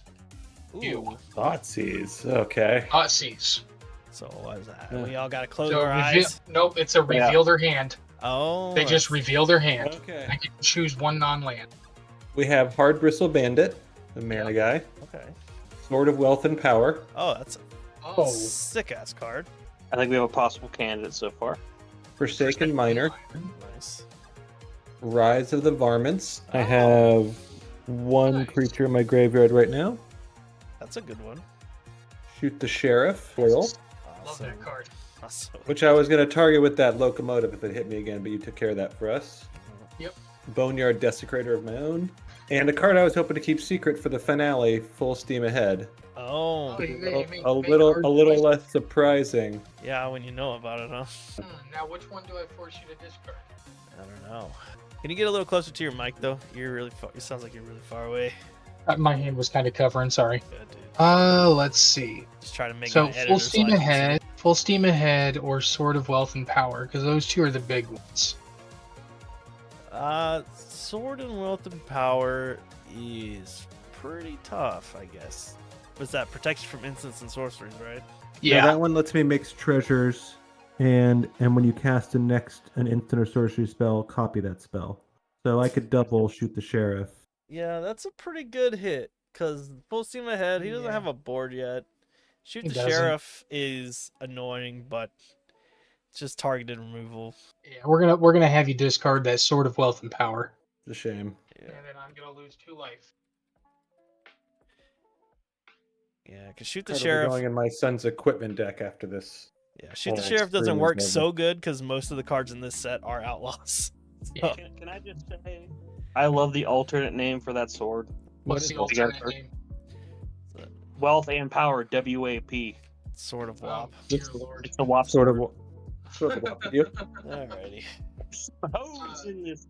Ooh. Thoughtseize. Okay. Thought Seize. So what is that? Yeah. We all gotta close So our eyes. nope, it's a reveal their hand. Oh. They just reveal their hand. Okay. I can choose 1 non-land. We have Hard Bristle Bandit, the mana guy. Okay. Sword of Wealth and Power. Oh, that's a Oh, sick ass card. I think we have a possible candidate so far. Forsaken Miner. Nice. Rise of the Varmints. I have 1 Nice. creature in my graveyard right now. That's a good one. Shoot the Sheriff. Foil. Love Awesome. that card. Awesome. Which I was going to target with that Locomotive if it hit me again, but you took care of that for us. Yep. Boneyard Desecrator of my own. And a card I was hoping to keep secret for the finale, Full Steam Ahead. Oh, Oh, you make A little cards. less surprising. yeah, when you know about it, huh? Now, which one do I force you to discard? I don't know. Can you get a little closer to your mic, though? You're really far. It sounds like you're really far away. My hand was kind of covering. Sorry. Good, dude. Let's see. Just try to make So my full editor's steam life ahead, full steam ahead, or Sword of Wealth and Power, because those 2 are the big ones. easy. Sword and Wealth and Power is pretty tough, I guess. Was that protection from instants and sorceries, right? Yeah, that one lets me mix treasures, and when you cast an instant or sorcery spell, copy that spell. So I could double shoot the Sheriff. Yeah, that's a pretty good hit. Because full steam ahead, he doesn't Yeah. have a board yet. Shoot He the doesn't. Sheriff is annoying, but it's just targeted removal. Yeah, we're gonna have you discard that Sword of Wealth and Power, It's a shame. Yeah, and then I'm gonna lose 2 life. yeah. Because shoot the Card will be Sheriff. going in my son's equipment deck after this. Yeah, shoot the Oh, Sheriff doesn't extreme work movement. so good because most of the cards in this set are outlaws. Yeah. Can I just say, I love the alternate name for that sword. What's is the it? alternate Together. name? Wealth and Power, WAP. Sort of Oh, wop. dear Lord. It's the WAP Sort sword. of. You? Alrighty. Suppose in this.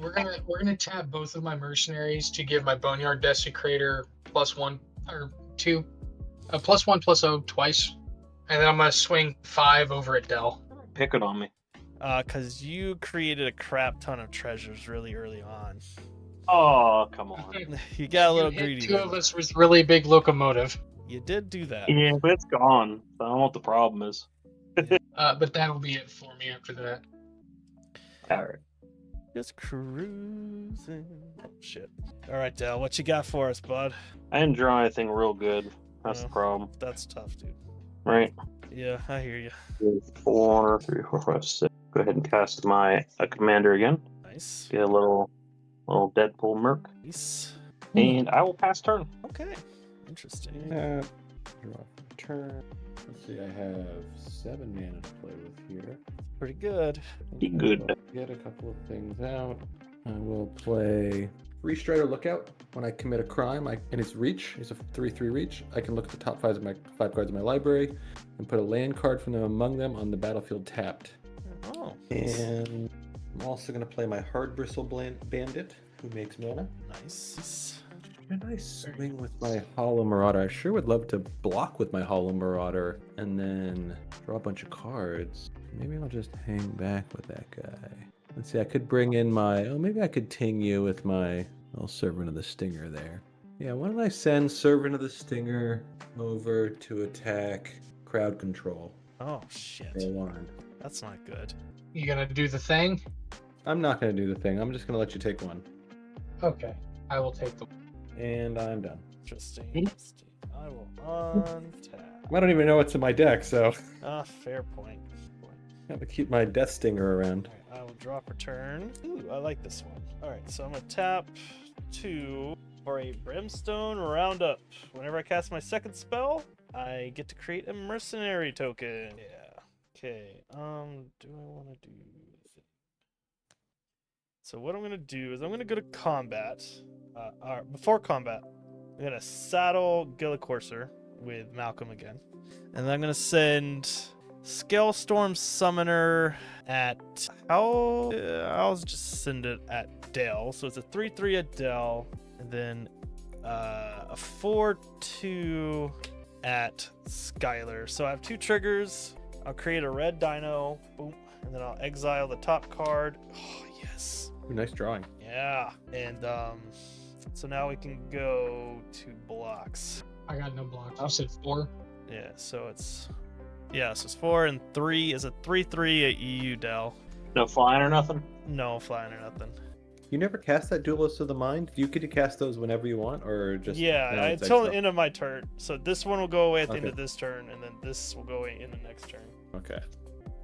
We're gonna tap both of my mercenaries to give my Boneyard Desecrator +1 or 2, +1/+0 twice, and then I'm gonna swing 5 over at Dell. Pick it on me. Because you created a crap ton of treasures really early on. Oh, come on. You got a little You hit greedy. 2 there. of us with really big locomotive, You did do that. Yeah, but it's gone. I don't know what the problem is. but that'll be it for me after that. Alright. Just cruising. Oh, shit. All right, Dal, what you got for us, bud? I didn't draw anything real good. That's Yeah. the problem. That's tough, dude. Right? Yeah, I hear you. 4, 3, 4, 5, 6. Go ahead and cast my commander again. Nice. Get a little Deadpool Merc. Nice. And I will pass turn. Okay. Interesting. Draw turn. Let's see, I have 7 mana to play with here. Pretty good. Be good. I'll get a couple of things out. I will play Free Strider Lookout. When I commit a crime, and it's reach, it's a 3/3 reach. I can look at the top 5 cards of my library and put a land card from them among them on the battlefield tapped. Oh. And I'm also going to play my Hard Bristle Bandit, who makes mana. Nice. Should I swing with my Hollow Marauder? I sure would love to block with my Hollow Marauder and then draw a bunch of cards. Maybe I'll just hang back with that guy. Let's see, I could bring in maybe I could ting you with my little Servant of the Stinger there. Yeah, why don't I send Servant of the Stinger over to attack Crowd Control? Oh, shit. That's not good. You gonna do the thing? I'm not going to do the thing. I'm just going to let you take one. Okay. I will take the. And I'm done. Interesting. I will untap. I don't even know what's in my deck, so Fair point. I have to keep my Death Stinger around. Alright, I will draw for turn. Ooh, I like this one. Alright, so I'm gonna tap 2 for a Brimstone Roundup. Whenever I cast my second spell, I get to create a mercenary token. Yeah. Okay. Do I want to do this? So what I'm gonna do is I'm gonna go to combat. Before combat, I'm gonna saddle Gillicourser with Malcolm again, and then I'm gonna send Scalestorm Summoner at I'll just send it at Dell. So it's a 3/3 at Dell, and then a 4/2 at Skylar. So I have 2 triggers. I'll create a red dino, boom, and then I'll exile the top card. Oh yes. Ooh, nice drawing. Yeah, and so now we can go to blocks. I got no blocks. You said 4. Yeah, so it's 4 and 3 is a 3/3 at EU Dell. No flying or nothing? No flying or nothing. You never cast that Duelist of the Mind? Do you get to cast those whenever you want, or just Until the end of my turn. So this one will go away at the end Okay. of this turn, and then this will go away in the next turn. Okay.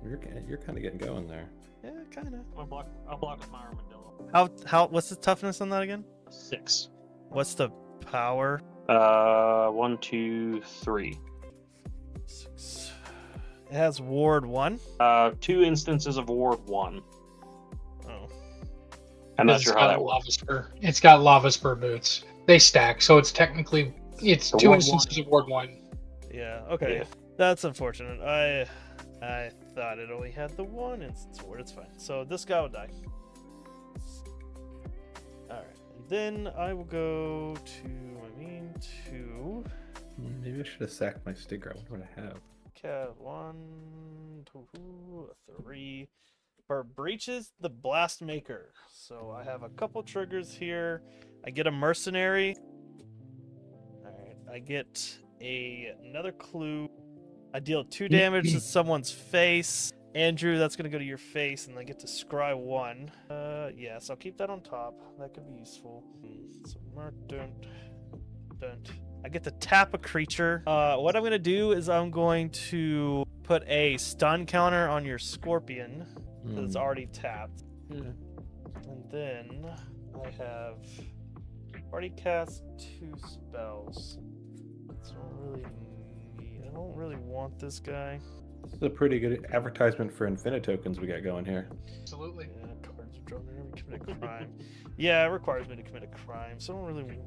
You're kind of getting going there. Yeah, kind of. I'll block with my Armadillo. How? What's the toughness on that again? 6. What's the power? 1, 2, 3. 6. It has Ward 1. 2 instances of Ward 1. Oh. I'm not It's sure how got that works. Lava Spur. It's got Lava Spur boots. They stack, so it's technically The 2 Ward instances of Ward 1. Yeah. Okay. Yeah. That's unfortunate. I thought it only had the 1 instance ward. It's fine. So this guy will die. Alright. And then I will go to Maybe I should have sacked my Stinger. I wonder what I have. cat 1, 2, 3. For breaches the Blast Maker. So I have a couple triggers here. I get a mercenary. Alright. I get another clue. I deal 2 damage to someone's face. Andrew, that's gonna go to your face, and I get to scry 1. Yes, I'll keep that on top. That could be useful. So don't. I get to tap a creature. What I'm gonna do is I'm going to put a stun counter on your Scorpion because it's already tapped. Yeah. And then I have already cast 2 spells. So I don't really want this guy. This is a pretty good advertisement for Infinite tokens we got going here. Absolutely. Yeah, cards are drawn whenever you commit a crime. Yeah, it requires me to commit a crime, so I don't really.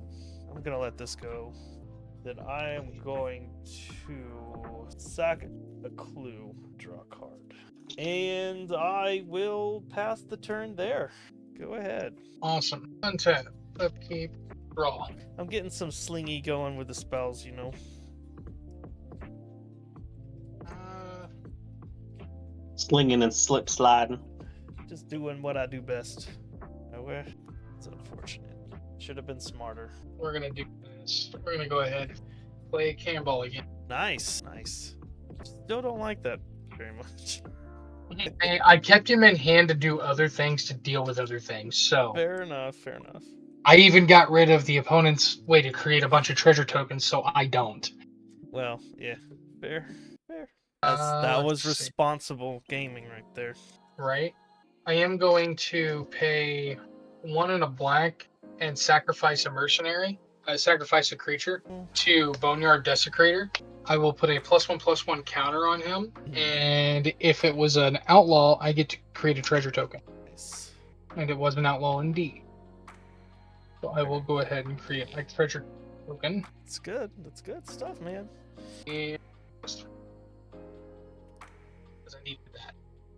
I'm gonna let this go. Then I am going to sack a clue, draw a card, and I will pass the turn there. Go ahead. Awesome. Untap. Upkeep. Draw. I'm getting some slingy going with the spells, you know. Slinging and slip sliding. Just doing what I do best. Nowhere. It's unfortunate. Should have been smarter. We're gonna do this. We're gonna go ahead. Play Cannonball again. Nice. Still don't like that very much. I kept him in hand to do other things to deal with other things. So Fair enough. I even got rid of the opponent's way to create a bunch of treasure tokens, so I don't. Well, yeah. Fair. That was Let's see. responsible gaming right there. Right. I am going to pay 1 and a black and sacrifice a mercenary. Sacrifice a creature to Boneyard Desecrator. I will put a +1/+1 counter on him, and if it was an outlaw, I get to create a treasure token. Nice. And it was an outlaw indeed. So I will go ahead and create my treasure token. That's good. That's good stuff, man. And because I needed that.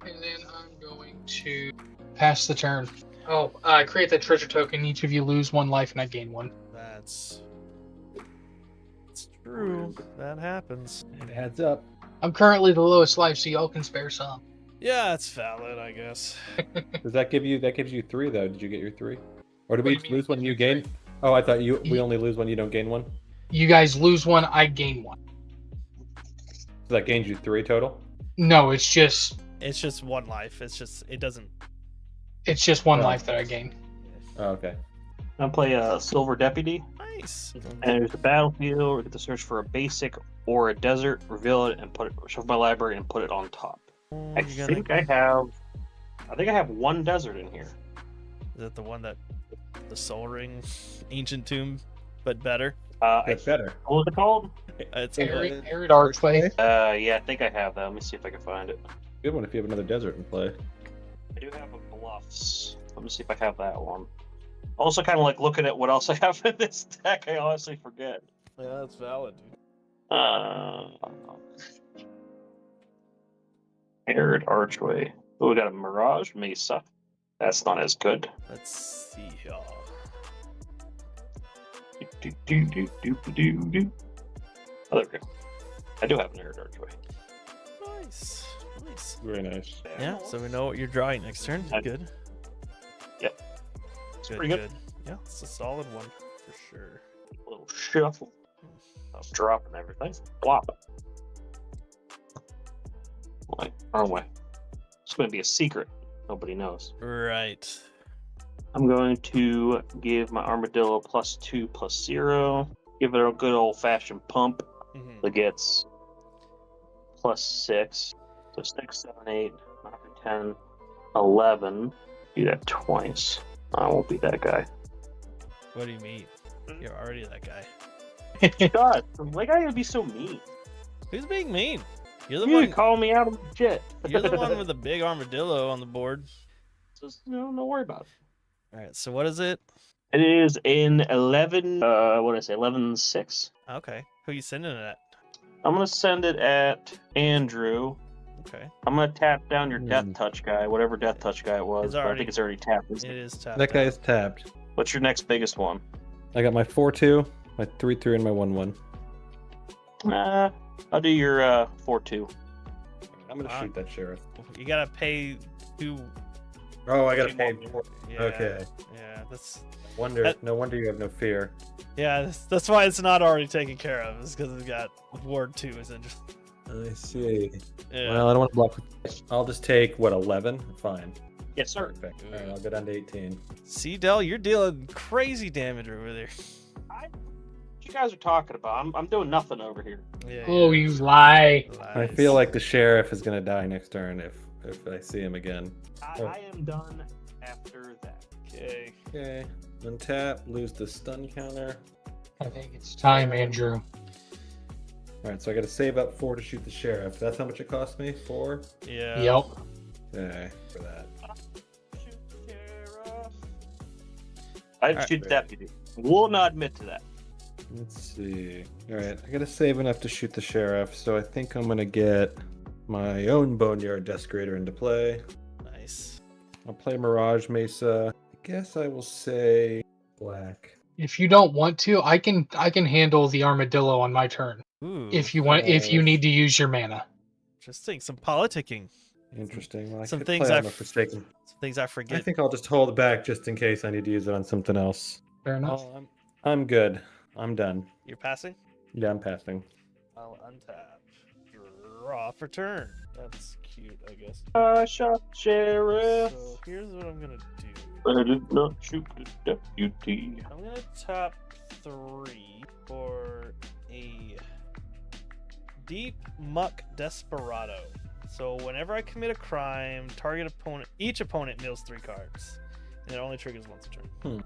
And then I'm going to pass the turn. Oh, create that treasure token. Each of you lose 1 life, and I gain 1. That's true. That happens. It adds up. I'm currently the lowest life, so y'all can spare some. Yeah, it's valid, I guess. Does that give you? That gives you 3 though. Did you get your 3? Or do we What do you mean lose it one? gives You me gain? 3? Oh, I thought we only lose one. You don't gain one. You guys lose 1, I gain 1. So that gains you 3 total. No, it's just 1 life. It doesn't. it's just 1 Oh. life that I gain. Oh, okay. I play a Silver Deputy, Nice. and there's a battlefield. We get to search for a basic or a desert, reveal it, and put it shuffle my library and put it on top. I think I have 1 desert in here. Is that the one that the Soul Ring, Ancient Tomb, but better? That's better. What was it called? It's Arid Archway. Yeah, I think I have that. Let me see if I can find it. Good one if you have another desert in play. I do have a Bluffs. Let me see if I have that one. Also, kind of like looking at what else I have in this deck. I honestly forget. Yeah, that's valid, dude. Arid Archway. Oh, we got a Mirage Mesa. That's not as good. Let's see here. Oh, there we go. I do have an Arid Archway. Nice. Nice. Very nice. Yeah, so we know what you're drawing next turn. Good. Yep. It's Good, pretty good. Yeah, it's a solid one for sure. A little shuffle. I was dropping everything. Flop. Like, wrong way. It's going to be a secret. Nobody knows. Right. I'm going to give my Armadillo +2/+0. Give it a good old-fashioned pump. Mhm. That gets +6. So 6, 7, 8, 9, 10, 11. Do that twice. I won't be that guy. What do you mean? You're already that guy. God, why gotta you be so mean? Who's being mean? You're the You one. call me out of the shit. You're the one with the big armadillo on the board. Just, don't worry about it. All right. So what is it? It is in 11. What did I say? 11/6. Okay. Who you sending it at? I'm gonna send it at Andrew. Okay. I'm gonna tap down your Death Touch guy, whatever Death Touch guy it was. It's But I already- think it's already tapped. It is tapped. That guy out. is tapped. What's your next biggest one? I got my 4/2, my 3/3, and my 1/1. I'll do your 4/2. I'm gonna shoot that sheriff. You gotta pay 2. Oh, I gotta Two pay more. more. Yeah. Okay. Yeah. That's. No wonder you have no fear. Yeah. That's why it's not already taken care of. It's because it's got Ward 2 is interesting. I see. Yeah. Well, I don't want to block. I'll just take 11. Fine. Yes, sir. Perfect. All right, I'll go down to 18. See, Del, you're dealing crazy damage over there. What you guys are talking about? I'm doing nothing over here. Yeah. Oh, you lie. I feel like the sheriff is gonna die next turn if I see him again. I am done after that. Okay. Okay. Untap, lose the stun counter. I think it's time, Andrew. All right, so I got to save up 4 to shoot the sheriff. That's how much it cost me. 4. Yeah. Yep. Okay, for that. I Alright. shoot the deputy. Will not admit to that. Let's see. All right, I got to save enough to shoot the sheriff, so I think I'm gonna get my own Boneyard Desecrator into play. Nice. I'll play Mirage Mesa. I guess I will say black. If you don't want to, I can handle the armadillo on my turn. Ooh. If you need to use your mana. Interesting. Some politicking. Interesting. Well, I Some could things play I on the Forsaken. Some things I I forget. think I'll just hold it back just in case I need to use it on something else. Fair enough. Oh, I'm good. I'm done. You're passing? Yeah, I'm passing. I'll untap. Draw for turn. That's cute, I guess. Shot sheriff. So here's what I'm gonna do. I did not shoot the deputy. I'm gonna tap 3 for a Deep Muck Desperado. So whenever I commit a crime, each opponent mills 3 cards. And it only triggers once a turn. Hmm.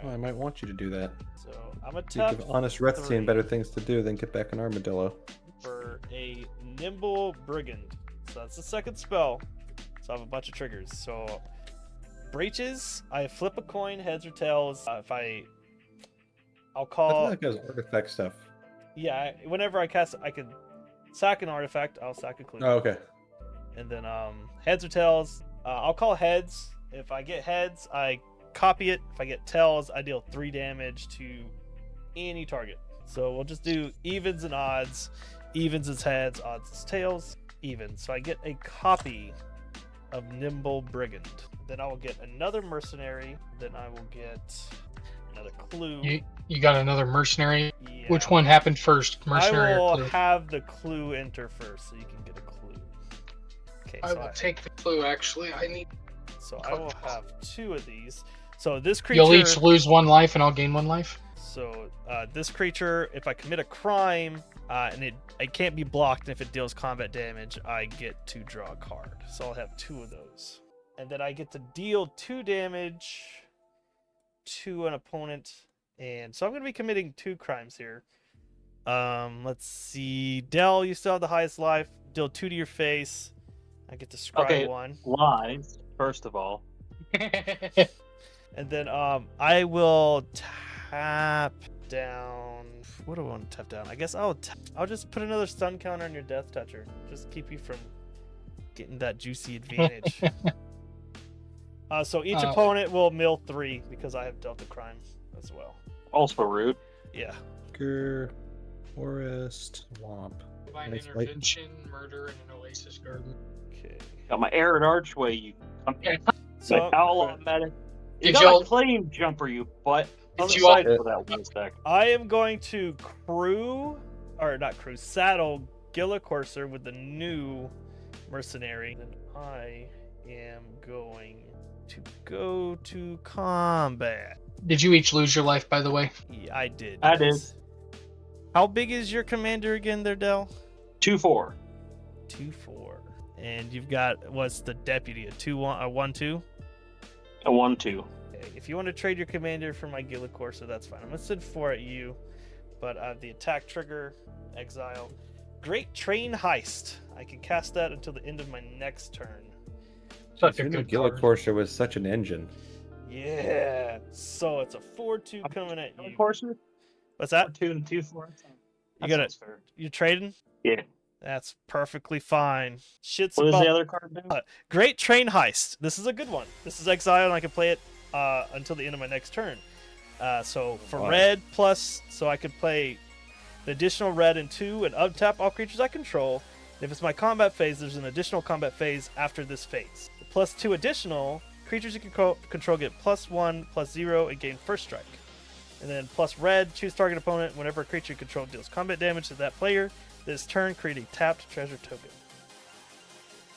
Oh, I might want you to do that. So I'm gonna You tap give Honest Retstein 3 better things to do than get back an armadillo. for a Nimble Brigand. So that's the second spell. So I have a bunch of triggers. So breaches, I flip a coin, heads or tails. I'll I feel call. like it was artifact stuff. Yeah, whenever I cast, I can sack an artifact. I'll sack a clue. Oh, okay. And then heads or tails. I'll call heads. If I get heads, I copy it. If I get tails, I deal 3 damage to any target. So we'll just do evens and odds. Evens is heads, odds is tails. Even. So I get a copy of Nimble Brigand. Then I will get another mercenary. Then I will get another clue. You got another mercenary. Yeah. Which one happened first, mercenary I will or clue? have the clue enter first, so you can get a clue. Okay, I will take the clue. Actually, I need. So I will have 2 of these. So this creature. You'll each lose 1 life, and I'll gain 1 life. So this creature, if I commit a crime and it can't be blocked, and if it deals combat damage, I get to draw a card. So I'll have 2 of those, and then I get to deal 2 damage to an opponent. And so I'm going to be committing 2 crimes here. Let's see. Dell, you still have the highest life. Deal 2 to your face. I get to scry 1. Lies, first of all. And then I will tap down. What do I want to tap down? I guess I'll just put another stun counter on your Death Toucher. Just keep you from getting that juicy advantage. So each opponent will mill 3 because I have dealt a crime as well. Also rude. Yeah. Forest, swamp. Divine Nice intervention, murder, and an oasis garden. Okay. Got my arid archway, you So outlaw medic. You Did got y'all- a claim jumper, you butt. Did you Aside for that one stack. I am going to saddle Gilla Courser with the new mercenary. And I am going to go to combat. Did you each lose your life, by the way? Yeah, I did. I did. How big is your commander again there, Dell? 2-4. 2-4. And you've got, what's the deputy? A 2-1, a 1-2? A 1-2. Okay, if you want to trade your commander for my Gilla Corsa, that's fine. I'm going to send 4 at you. But the attack trigger, exile. Great Train Heist. I can cast that until the end of my next turn. Such a good Gila card. Corsa was such an engine. Yeah. So it's a 4-2 coming at you. Corsair? What's that? 2 and 2-4. You got it. Fair. You trading? Yeah. That's perfectly fine. Shit's What does about the other card do? Great Train Heist. This is a good one. This is exile, and I can play it until the end of my next turn. So for Wow. red plus, so I could play the additional red and 2 and untap all creatures I control. And if it's my combat phase, there's an additional combat phase after this phase. Plus 2 additional creatures you can control get +1/+0 and gain first strike. And then plus red, choose target opponent. Whenever a creature you control deals combat damage to that player, this turn create a tapped treasure token.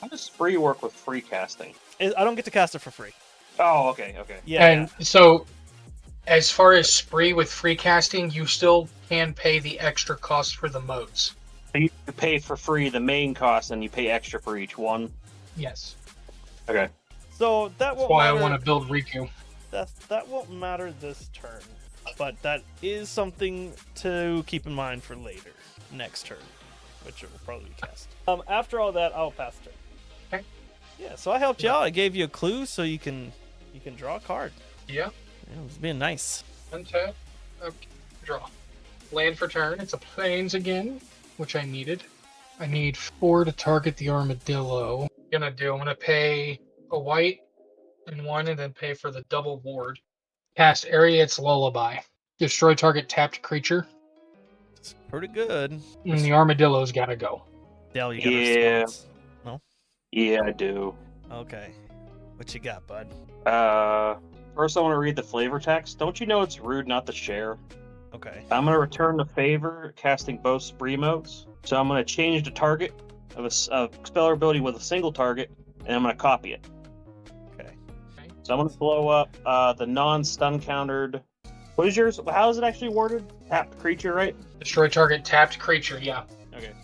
How does Spree work with free casting? I don't get to cast it for free. Oh, okay. Yeah. And so, as far as Spree with free casting, you still can pay the extra cost for the modes. So you pay for free the main cost, and you pay extra for each one. Yes. Okay. So that That's won't why I matter. want to build Riku. That won't matter this turn, but that is something to keep in mind for later, next turn, which it will probably be cast. After all that, I'll pass turn. Okay. Yeah. So I helped you out. I gave you a clue so you can draw a card. Yeah. Yeah, it was being nice. Untap. Okay. Draw. Land for turn. It's a plains again, which I needed. I need 4 to target the armadillo. I'm gonna pay a white and 1, and then pay for the double ward. Cast Ariet's Lullaby. Destroy target tapped creature, It's pretty good. and the armadillo's gotta go. Dell, you got a Yeah. response? Yeah, I do. Okay. What you got, bud? First I want to read the flavor text. Don't you know it's rude not to share? Okay. I'm going to return the favor, casting both Spree modes. So I'm going to change the target of a speller ability with a single target, and I'm going to copy it. Okay. So I'm going to blow up the non-stun countered. What is yours? How is it actually worded? Tapped creature, right? Destroy target tapped creature, yeah. Okay.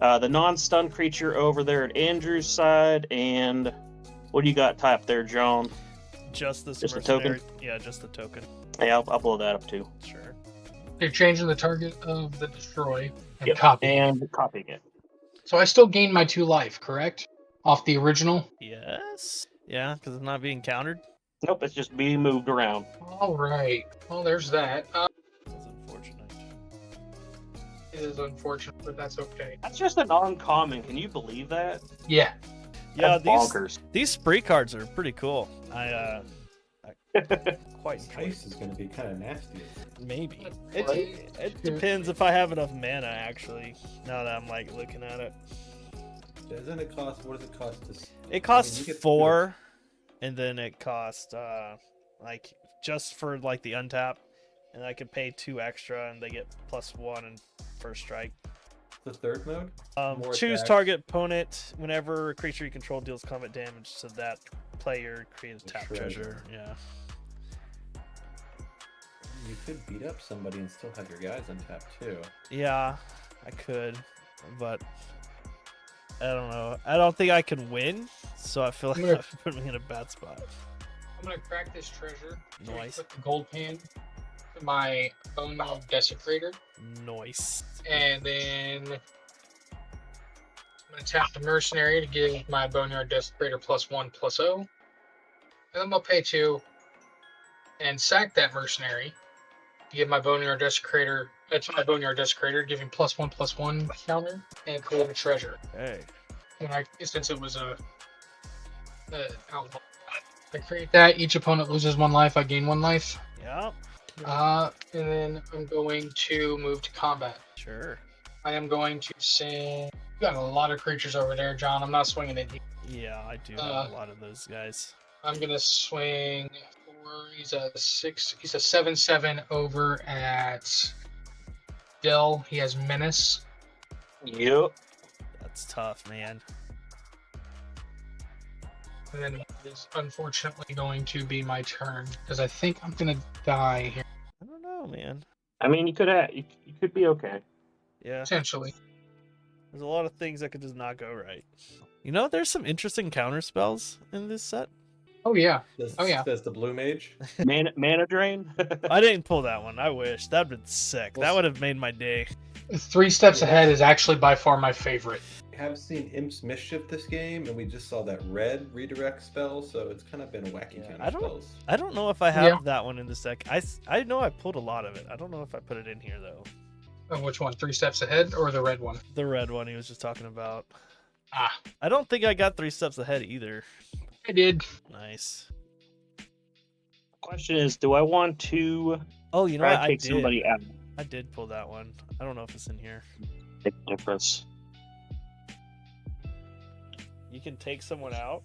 The non-stun creature over there at Andrew's side, and what do you got tapped there, John? Just this Just the mercenary. Yeah, just the token. Yeah, I'll blow that up too. Sure. You're changing the target of the destroy and Yep, copying. and copying it. So I still gain my 2 life, correct? Off the original? Yes. Yeah, because it's not being countered. Nope, it's just being moved around. Alright. Well, there's that. That's unfortunate. It is unfortunate, but that's okay. That's just an uncommon. Can you believe that? Yeah. Yeah, That's these bonkers. these spree cards are pretty cool. I quite This enjoy. ice is going to be kind of nasty. Maybe. Right. It depends if I have enough mana, actually, now that I'm, like, looking at it. Doesn't it cost? What does it cost to? It costs you get 4, and then it costs, like, just for, like, the untap, and I could pay 2 extra, and they get +1 and first strike. the third mode. More Choose attacks. target opponent whenever a creature you control deals combat damage to that player, create a The tap treasure. treasure. Yeah. You could beat up somebody and still have your guys untapped too. Yeah, I could, but I don't know. I don't think I can win, so I feel like Yeah. that put me in a bad spot. I'm gonna crack this treasure. Nice. Put the gold pan to my bone meal desecrator. Nice. And then I'm gonna tap the mercenary to give my boneyard desecrator +1/+0. And then I'll pay 2 and sack that mercenary to give my boneyard desecrator to my boneyard desecrator, giving +1/+1 counter and create a treasure. Hey. And since it was a outlaw, I create that. Each opponent loses 1 life. I gain 1 life. Yeah. And then I'm going to move to combat. Sure. I am going to sing. You got a lot of creatures over there, John. I'm not swinging it. Yeah, I do have a lot of those guys. I'm gonna swing 4. He's a 6. He's a 7/7 over at Dell. He has menace. Yep. That's tough, man. And then it's unfortunately going to be my turn because I think I'm gonna die here I don't know, man. I mean, you could be okay. Yeah. potentially. There's a lot of things that could just not go right. You know, there's some interesting counter spells in this set. Oh yeah. Does, Oh, yeah. Does the blue mage? Mana drain. I didn't pull that one. I wish. That'd been sick. That Well, would have made my day. 3 steps ahead is actually by far my favorite. We have seen Imp's Mischief this game, and we just saw that red redirect spell, so it's kind of been wacky Yeah, counter I don't- spells. I don't know if I have Yeah. that one in this deck. I know I pulled a lot of it. I don't know if I put it in here, though. Which one? 3 steps ahead or the red one? The red one he was just talking about. Ah, I don't think I got 3 steps ahead either. I did. Nice. Question is, do I want to Oh, you know try what? to I take did. somebody out? I did pull that one. I don't know if it's in here. Make a difference. You can take someone out.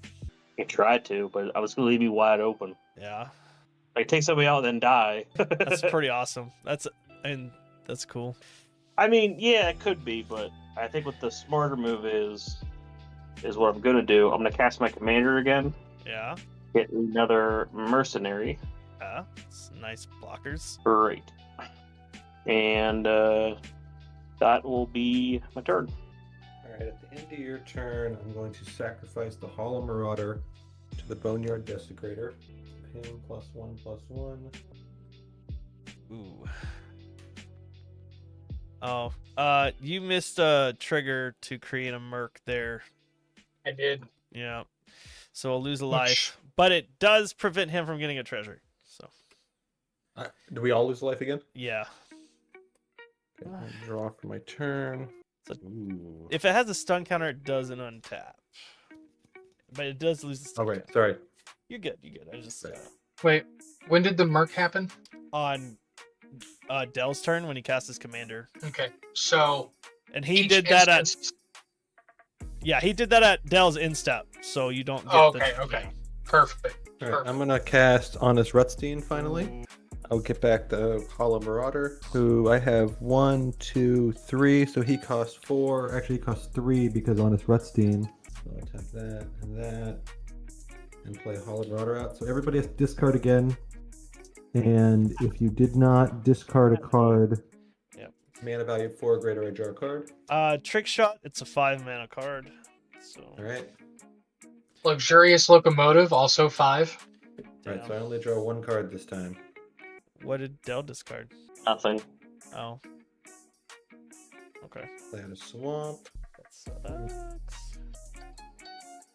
I tried to, but I was gonna leave you wide open. Yeah. Like take somebody out, then die. That's pretty awesome. That's cool. I mean, yeah, it could be, but I think what the smarter move is what I'm gonna do. I'm gonna cast my commander again, Yeah. get another mercenary. Yeah. It's nice blockers. Great. And that will be my turn. All right, at the end of your turn, I'm going to sacrifice the Hollow Marauder to the Boneyard Desecrator. Ping +1/+1. Ooh. Oh, you missed a trigger to create a merc there. I did. Yeah. So I'll lose a life, but it does prevent him from getting a treasure. So Do we all lose life again? yeah. Okay, I'll draw for my turn. So- Ooh. If it has a stun counter, it doesn't untap. But it does lose the stun Oh wait, counter. sorry. You're good. You're good. I just Wait, when did the merc happen? on Dell's turn when he cast his commander, Okay, so and he each did that instance- he did that at Dell's instep, so you don't get Oh, the okay. Perfect. All right, I'm gonna cast Honest Rutstein finally. Ooh. I'll get back the Hollow Marauder, who I have 1, 2, 3, so he costs 4. Actually, he costs 3 because Honest Rutstein. So I'll tap that, and play Hollow Marauder out. So everybody has to discard again. And if you did not discard a card, mana value 4 or greater, I draw a card. Trick shot. It's a 5 mana card. So All right. Luxurious locomotive, also 5. Right, Damn. so I only draw one card this time. What did Dell discard? Nothing. Oh. Okay. Play out a swamp. That sucks.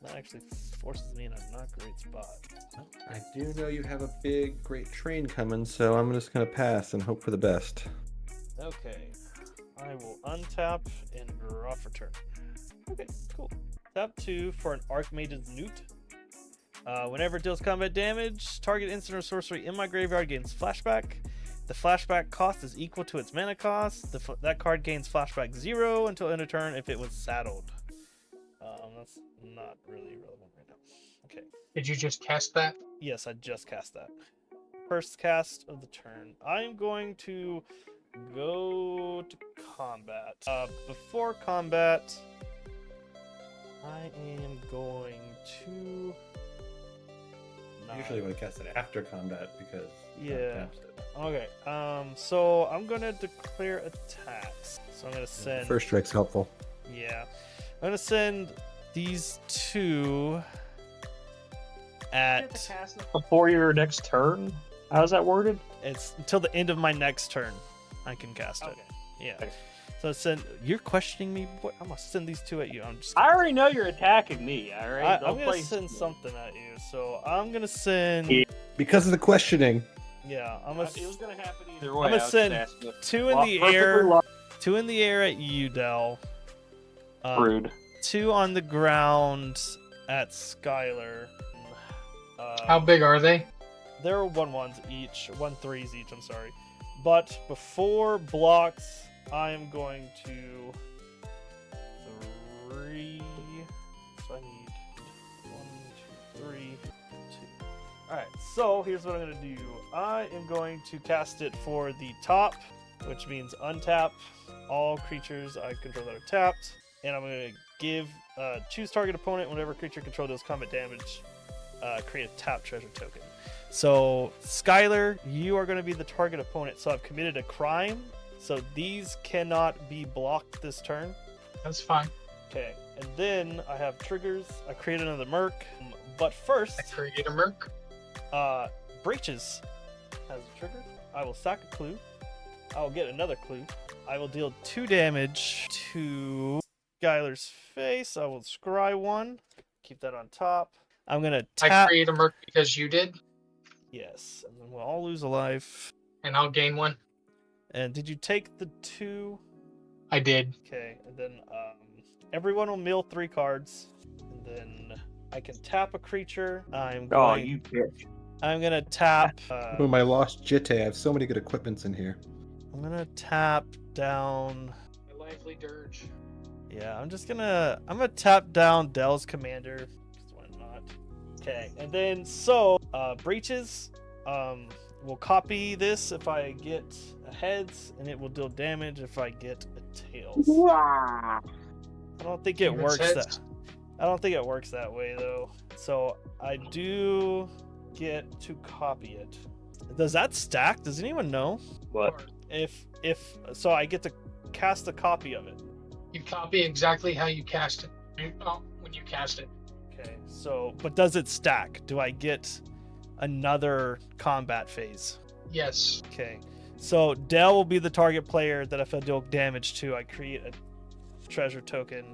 That actually forces me in a not great spot. I do know you have a big, great train coming, so I'm just gonna pass and hope for the best. Okay. I will untap and draw for turn. Okay, cool. Tap 2 for an Archmage's Newt. Whenever it deals combat damage, target instant or sorcery in my graveyard gains flashback. The flashback cost is equal to its mana cost. That card gains flashback 0 until end of turn if it was saddled. That's not really relevant right now. Okay. Did you just cast that? Yes, I just cast that. First cast of the turn. I'm going to go to combat. Before combat, I am going to... Usually I would cast it after combat because Yeah. taps it. Okay, so I'm gonna declare attacks. So I'm gonna send... First strike's helpful. Yeah. I'm gonna send these two at... Before your next turn? How's that worded? It's until the end of my next turn I can cast it. Okay. Yeah. Okay. So send... You're questioning me? What? I'm gonna send these two at you. I'm just... I already know you're attacking me, alright? I'm gonna send something at you. So I'm gonna send... Yeah. Because of the questioning. Yeah, I'm gonna... It was gonna happen either way. I'm gonna I was send just asking if- two in Well, the perfectly air. lo- Two in the air at you, Dell. Rude. Two on the ground at Skylar. How big are they? They're 1/1s each, 1/3s each. I'm sorry, but before blocks, I am going to 3. So I need 1, 2, 3, 2. All right. So here's what I'm gonna do. I am going to cast it for the top, which means untap all creatures I control that are tapped, and I'm gonna give choose target opponent. Whenever creature control does combat damage, create a tap treasure token. So Skylar, you are going to be the target opponent. So I've committed a crime. So these cannot be blocked this turn. That's fine. Okay, and then I have triggers. I create another Merc, but first, I create a Merc. Breaches has a trigger. I will sack a clue. I will get another clue. I will deal 2 damage to Skylar's face. I will scry 1. Keep that on top. I'm gonna I tap. create a Merc because you did, Yes, and then we'll all lose a life. and I'll gain 1. And did you take the 2? I did. Okay, and then everyone will mill 3 cards, and then I can tap a creature. Oh, you bitch. I'm gonna tap. Oh, my lost Jitte. I have so many good equipments in here. I'm gonna tap down. My lively dirge. Yeah, I'm gonna tap down Dell's commander. Just why not? Okay, and then breaches. Will copy this if I get a heads, and it will deal damage if I get a tails. I don't think it Even works heads? that. I don't think it works that way though. So I do get to copy it. Does that stack? Does anyone know? What? If so, I get to cast a copy of it. You copy exactly how you cast it. When you cast it. Okay. So, but does it stack? Do I get another combat phase? Yes. Okay. So Dell will be the target player that if I deal damage to, I create a treasure token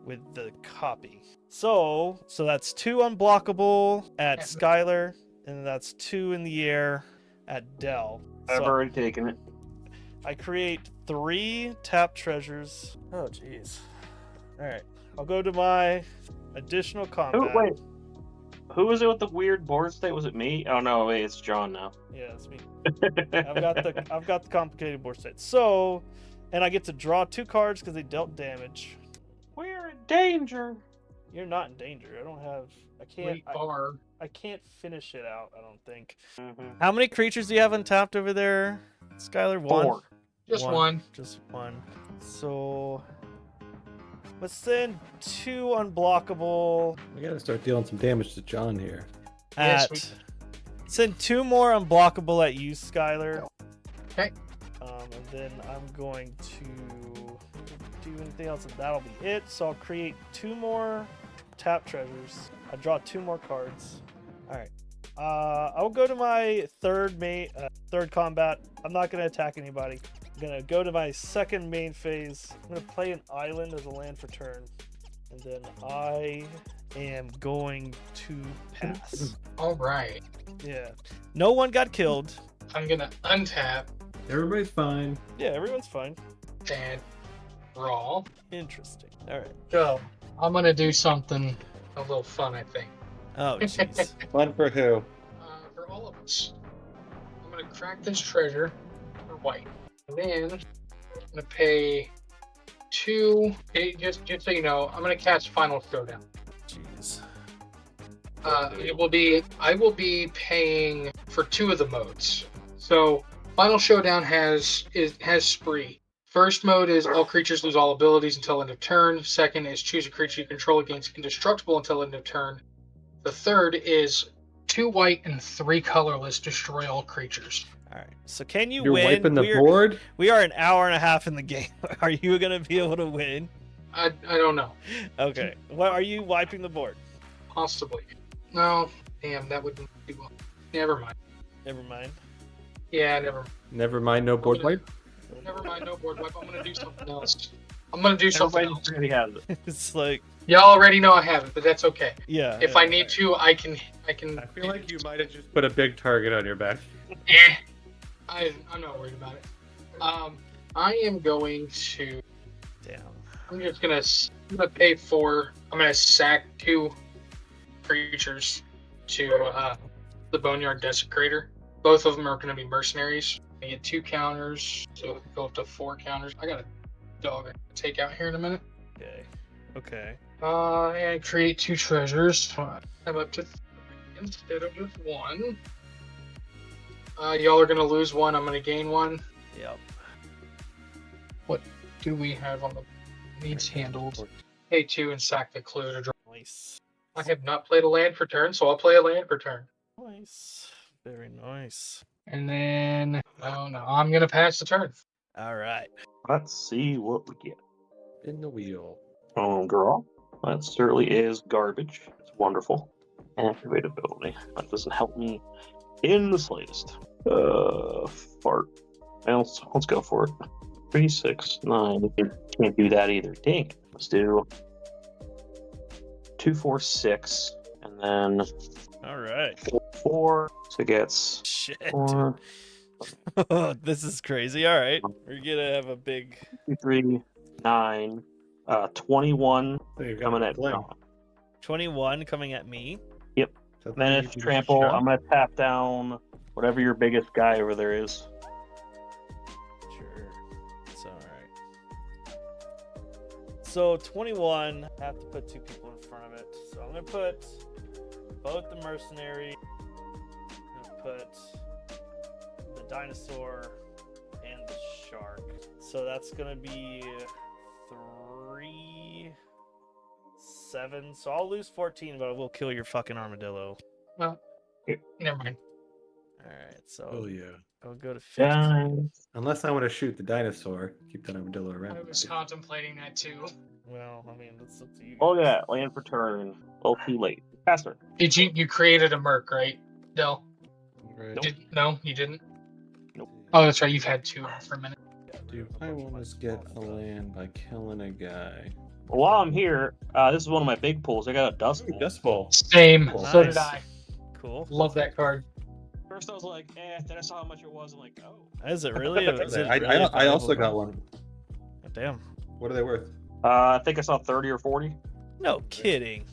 with the copy. So that's 2 unblockable at Skylar, and that's 2 in the air at Dell. I've So already taken it. I create 3 tap treasures. Oh jeez. All right. I'll go to my additional combat. Wait. Who was it with the weird board state? Was it me? Oh no, wait, it's John now. Yeah, it's me. I've got the complicated board state. So, and I get to draw 2 cards because they dealt damage. We're in danger. You're not in danger. We are. I can't finish it out. I don't think. Mm-hmm. How many creatures do you have untapped over there, Skylar? 1. 4. Just one. Just 1. So let's send 2 unblockable. We gotta start dealing some damage to John here. Yes, Send 2 more unblockable at you, Skylar. Okay. And then I'm going to do anything else, and that'll be it. So I'll create 2 more tap treasures. I draw 2 more cards. All right. I'll go to my third combat. I'm not gonna attack anybody. I'm gonna go to my second main phase. I'm gonna play an island as a land for turn, and then I am going to pass. All right. Yeah. No one got killed. I'm gonna untap Everybody's fine. Yeah, everyone's fine. and draw. Interesting. All right. Go. I'm gonna do something a little fun, I think. Oh, jeez. Fun for who? For all of us. I'm gonna crack this treasure for white. And then I'm gonna pay 2. Just so you know, I'm gonna cast Final Showdown. Jeez. I will be paying for 2 of the modes. So Final Showdown has spree. First mode is all creatures lose all abilities until end of turn. Second is choose a creature you control against indestructible until end of turn. The third is 2 white and 3 colorless destroy all creatures. All right. So can you You're win? wiping the board? We are an hour and a half in the game. Are you gonna be able to win? I don't know. Okay. What are you wiping the board? Possibly. No. Damn, that wouldn't be well. Never mind. Never mind. Yeah, never mind. Never mind, no board wipe. Never mind, no board wipe. I'm gonna do something else. I'm gonna do something Everybody else. already has it. It's like, Y'all already know I have it, but that's okay. yeah. If I need to, I can. I feel like you might have just put a big target on your back. Eh. I'm not worried about it. I am going to. Damn. I'm just gonna pay 4. I'm gonna sack 2 creatures to the Boneyard Desecrator. Both of them are gonna be mercenaries. I get 2 counters, so it go up to 4 counters. I got a dog I can take out here in a minute. Okay. Okay. And create 2 treasures. I'm up to 3 instead of just 1. Y'all are gonna lose 1. I'm gonna gain 1. Yep. What do we have on the needs handled? Pay 2 and sack the clue to draw. Nice. I have not played a land for turn, so I'll play a land for turn. Nice. Very nice. And then, no, I'm gonna pass the turn. All right. Let's see what we get. In the wheel. Oh, girl. That certainly is garbage. It's wonderful. Activate ability. That doesn't help me in the slightest. Fart. Well, let's go for it. 3, 6, 9. Can't do that either. Dang it. Let's do 2, 4, 6, and then All right. 4. So it gets Shit. 4, This is crazy. All right. We're gonna have a big. 2, 3, 9, 21 There you go. coming at Fling. John. 21 coming at me. So Then you it's can trample. shove. I'm gonna tap down whatever your biggest guy over there is. Sure. It's all right. So 21. I have to put 2 people in front of it. So I'm gonna put both the mercenary. I'm gonna put the dinosaur and the shark. So that's gonna be 3, 7. So I'll lose 14, but I will kill your fucking armadillo. Well, never mind. All right. So Oh yeah. I'll go to 15. Done. Unless I want to shoot the dinosaur, keep that armadillo I around. was contemplating that too. Well, I mean, that's up to you. Oh guys. yeah, land for turn. A little too late. Faster. Did you created a merc, right, Del? Right. Nope. No, you didn't. Nope. Oh, that's right. You've had 2 for a minute. Do I want to get a land by killing a guy? While I'm here, this is one of my big pulls. I got a dust bowl. Dust Bowl. Same. Nice. So did I. Cool. Love that card. First I was like, then I saw how much it was. I'm like, oh. Is it really? Is it I really a I also valuable got card? one. Damn. What are they worth? I think I saw 30 or 40. No kidding.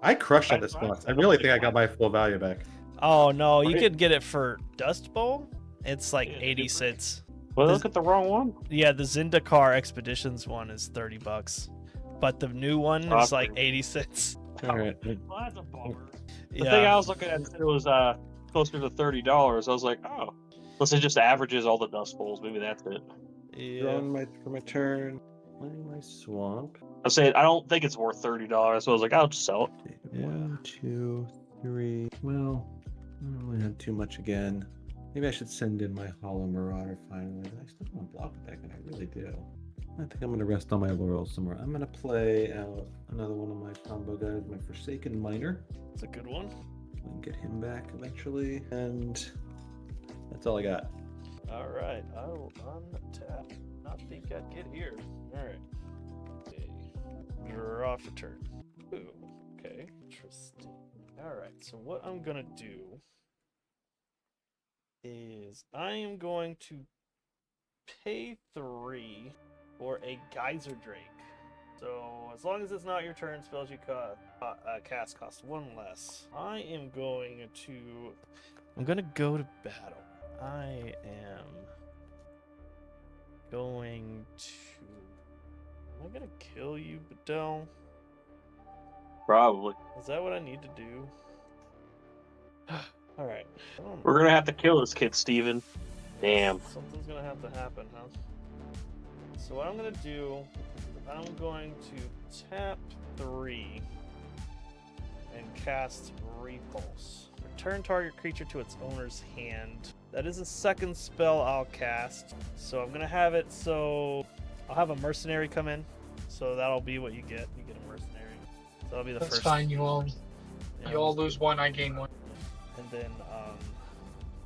I crushed on this box. I really think I got my full value back. Oh no, you Right. could get it for Dust Bowl. It's like Yeah, 80 it's cents. Well, This- look at the wrong one. Yeah, the Zendikar Expeditions one is $30, but the new one is like 80 cents. All right. Well, that's a bummer. The Yeah. thing I was looking at it was closer to $30. I was like, oh. Unless it just averages all the dust bowls. Maybe that's it. Yeah. Drawing for my turn. Playing my swamp. I said I don't think it's worth $30, so I was like, I'll just sell it. 1, 2, 3. Well, I don't really have too much again. Maybe I should send in my Hollow Marauder finally. I still want to block the deck, and I really do. I think I'm going to rest on my laurels somewhere. I'm going to play out another one of my combo guys, my Forsaken Miner. It's a good one. we can get him back eventually. And that's all I got. All right, I will untap. Not think I'd get here. All right. Okay. Draw for turn. Ooh, okay, interesting. All right, so what I'm gonna do is I am going to pay 3 for a Geyser Drake. So as long as it's not your turn, spells you cast cost 1 less. I'm gonna go to battle. I am going to. Am I gonna kill you, Bedell? Probably. Is that what I need to do? All right. We're gonna have to kill this kid, Steven. Damn. Something's gonna have to happen, huh? So what I'm gonna do, I'm going to tap 3 and cast Repulse. Return target creature to its owner's hand. That is a second spell I'll cast. So I'm gonna have it so I'll have a mercenary come in. So that'll be what you get. You get a mercenary. So that'll be the That's first. fine. You all Yeah. lose 1. I gain 1. And then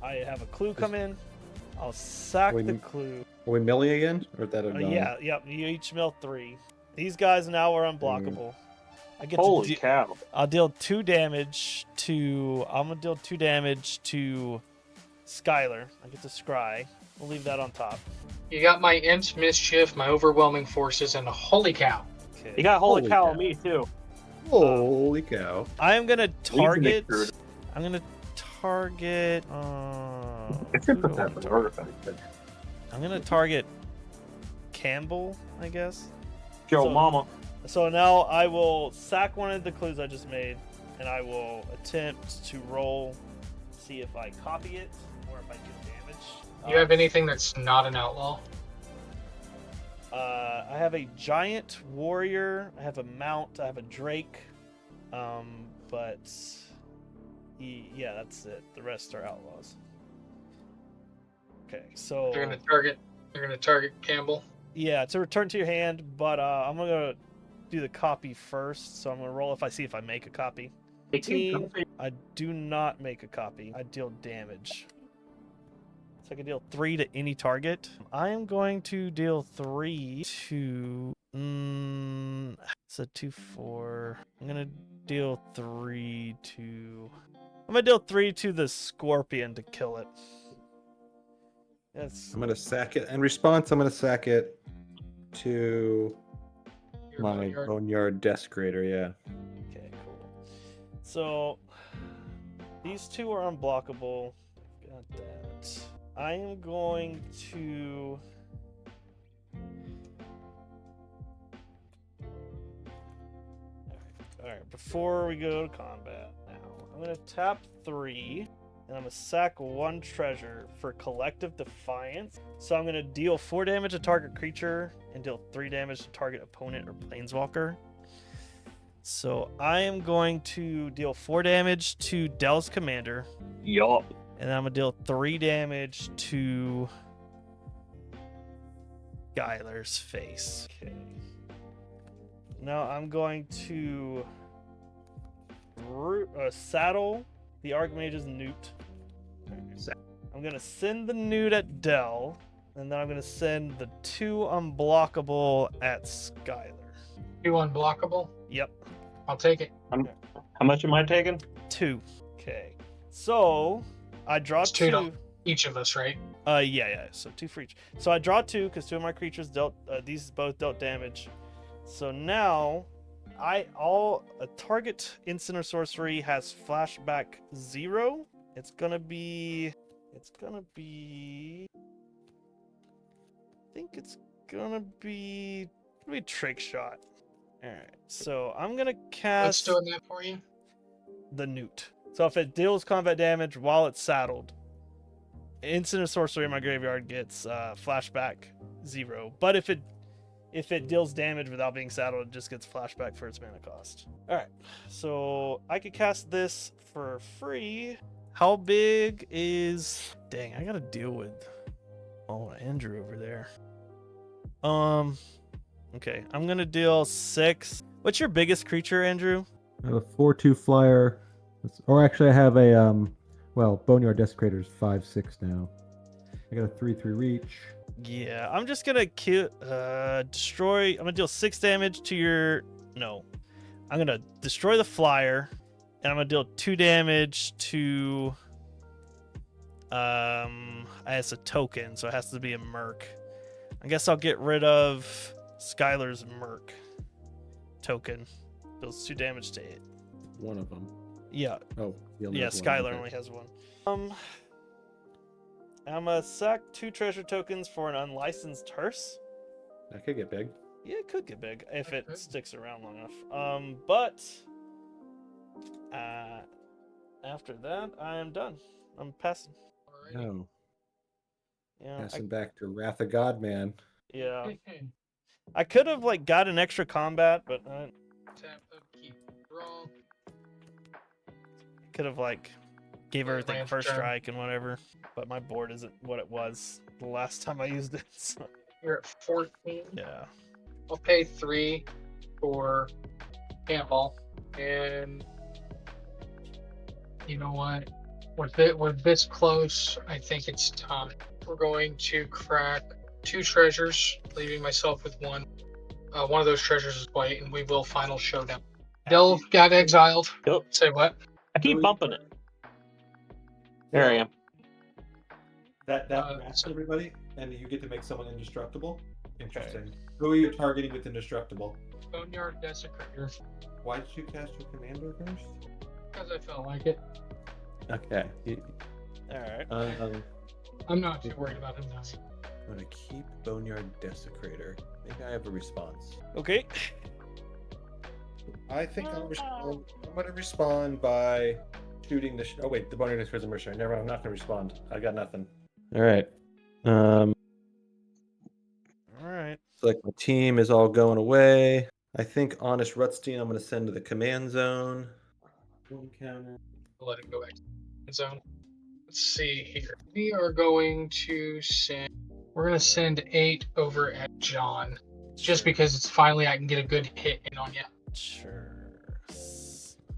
I have a clue come in. I'll sack the clue. Are we milling again? Or is that a Yeah, yep. You each mill 3. These guys now are unblockable. I get Holy cow. I'll deal 2 damage to. I'm gonna deal 2 damage to Skylar. I get to scry. We'll leave that on top. You got my Imps, Mischief, my Overwhelming Forces, and holy cow. Okay. You got holy Holy cow cow. on me, too. Holy cow. I am gonna target. Nick I'm gonna target. It's who in do I wanna protect target? artifact. I'm gonna target Campbell, I guess. Joe So- Mama. So now I will sack one of the clues I just made, and I will attempt to roll, see if I copy it or if I do damage. You have anything that's not an outlaw? I have a giant warrior. I have a mount. I have a drake. But yeah, that's it. The rest are outlaws. Okay, so They're gonna target Campbell. yeah, it's a return to your hand, but I'm gonna do the copy first. So I'm gonna roll if I see if I make a copy. 18. I do not make a copy. I deal damage. So I can deal 3 to any target. I am going to deal 3 to. It's a 2/4. I'm gonna deal 3 to. I'm gonna deal 3 to the scorpion to kill it. Yes. I'm going to sack it. In response, I'm going to sack it to Your my boneyard. boneyard desecrator, yeah. Okay, cool. So these 2 are unblockable. Got that. I am going to. Alright, before we go to combat now, I'm going to tap 3, and I'm going to sack 1 treasure for Collective Defiance. So I'm going to deal 4 damage to target creature and deal 3 damage to target opponent or planeswalker. So I am going to deal 4 damage to Dell's commander, Yup. and I'm going to deal 3 damage to Skylar's face. Okay. Now I'm going to saddle the Archmage's Newt. I'm going to send the Newt at Dell, and then I'm going to send the 2 unblockable at Skylar. 2 unblockable. Yep, I'll take it. How much am I taking? 2. Okay. So I draw It's 2 2. to each of us, right? Yeah. So 2 for each. So I draw 2 because 2 of my creatures dealt. These both dealt damage. So now, a target instant or sorcery has flashback 0. It's gonna be. I think it's gonna be trick shot. All right. So I'm gonna What's cast doing that for you? the Newt. So if it deals combat damage while it's saddled, instant or sorcery in my graveyard gets flashback 0. But if it deals damage without being saddled, it just gets flashback for its mana cost. All right, so I could cast this for free. How big is? Dang, I gotta deal with Andrew over there. Okay, I'm gonna deal 6. What's your biggest creature, Andrew? I have a 4/2 flyer Or actually, I have a well, Boneyard Desecrator's 5/6 now. I got a 3/3 reach. Yeah, I'm just gonna destroy. I'm gonna deal 6 damage to your. No, I'm gonna destroy the flyer, and I'm gonna deal 2 damage to. It's a token, so it has to be a merc. I guess I'll get rid of Skylar's merc token. Deals 2 damage to it. One of them. Yeah. Oh, the other Yeah, has one, Skylar okay. only has one. I'm gonna sack 2 treasure tokens for an unlicensed hearse. That could get big. Yeah, it could get big if it Okay. sticks around long enough. But after that, I am done. I'm passing. Alrighty. No. Yeah, Passing back to Wrath of God, man. yeah. I could have like got an extra combat, but I Tap, upkeep, draw. could have like gave Yeah, everything land first turn. strike and whatever. But my board isn't what it was the last time I used it. So, You're at 14. yeah. I'll pay 3 for Campbell, and you know what? We're this close. I think it's time. We're going to crack 2 treasures, leaving myself with 1. One of those treasures is white, and we will final showdown. Dell got exiled. Yep. Say what? I keep bumping it. There I am. That So- everybody, and you get to make someone indestructible. Interesting. Who are you targeting with indestructible? Boneyard Desecrator, Why did you cast your commander first? because I felt like it. Okay. All right. I'm not too worried about him now. I'm gonna keep Boneyard Desecrator. Maybe I have a response. Okay. I think I'm gonna respond by shooting the. Oh wait, the Boneyard Desecrator's a mercenary. Never mind. I'm not gonna respond. I got nothing. All right. All right. So like my team is all going away. I think Honest Rutstein I'm gonna send to the command zone. One counter. I'll let it go back to the zone. Let's see here. We are going to send. We're gonna send 8 over at John, just because it's finally I can get a good hit in on you, Sure.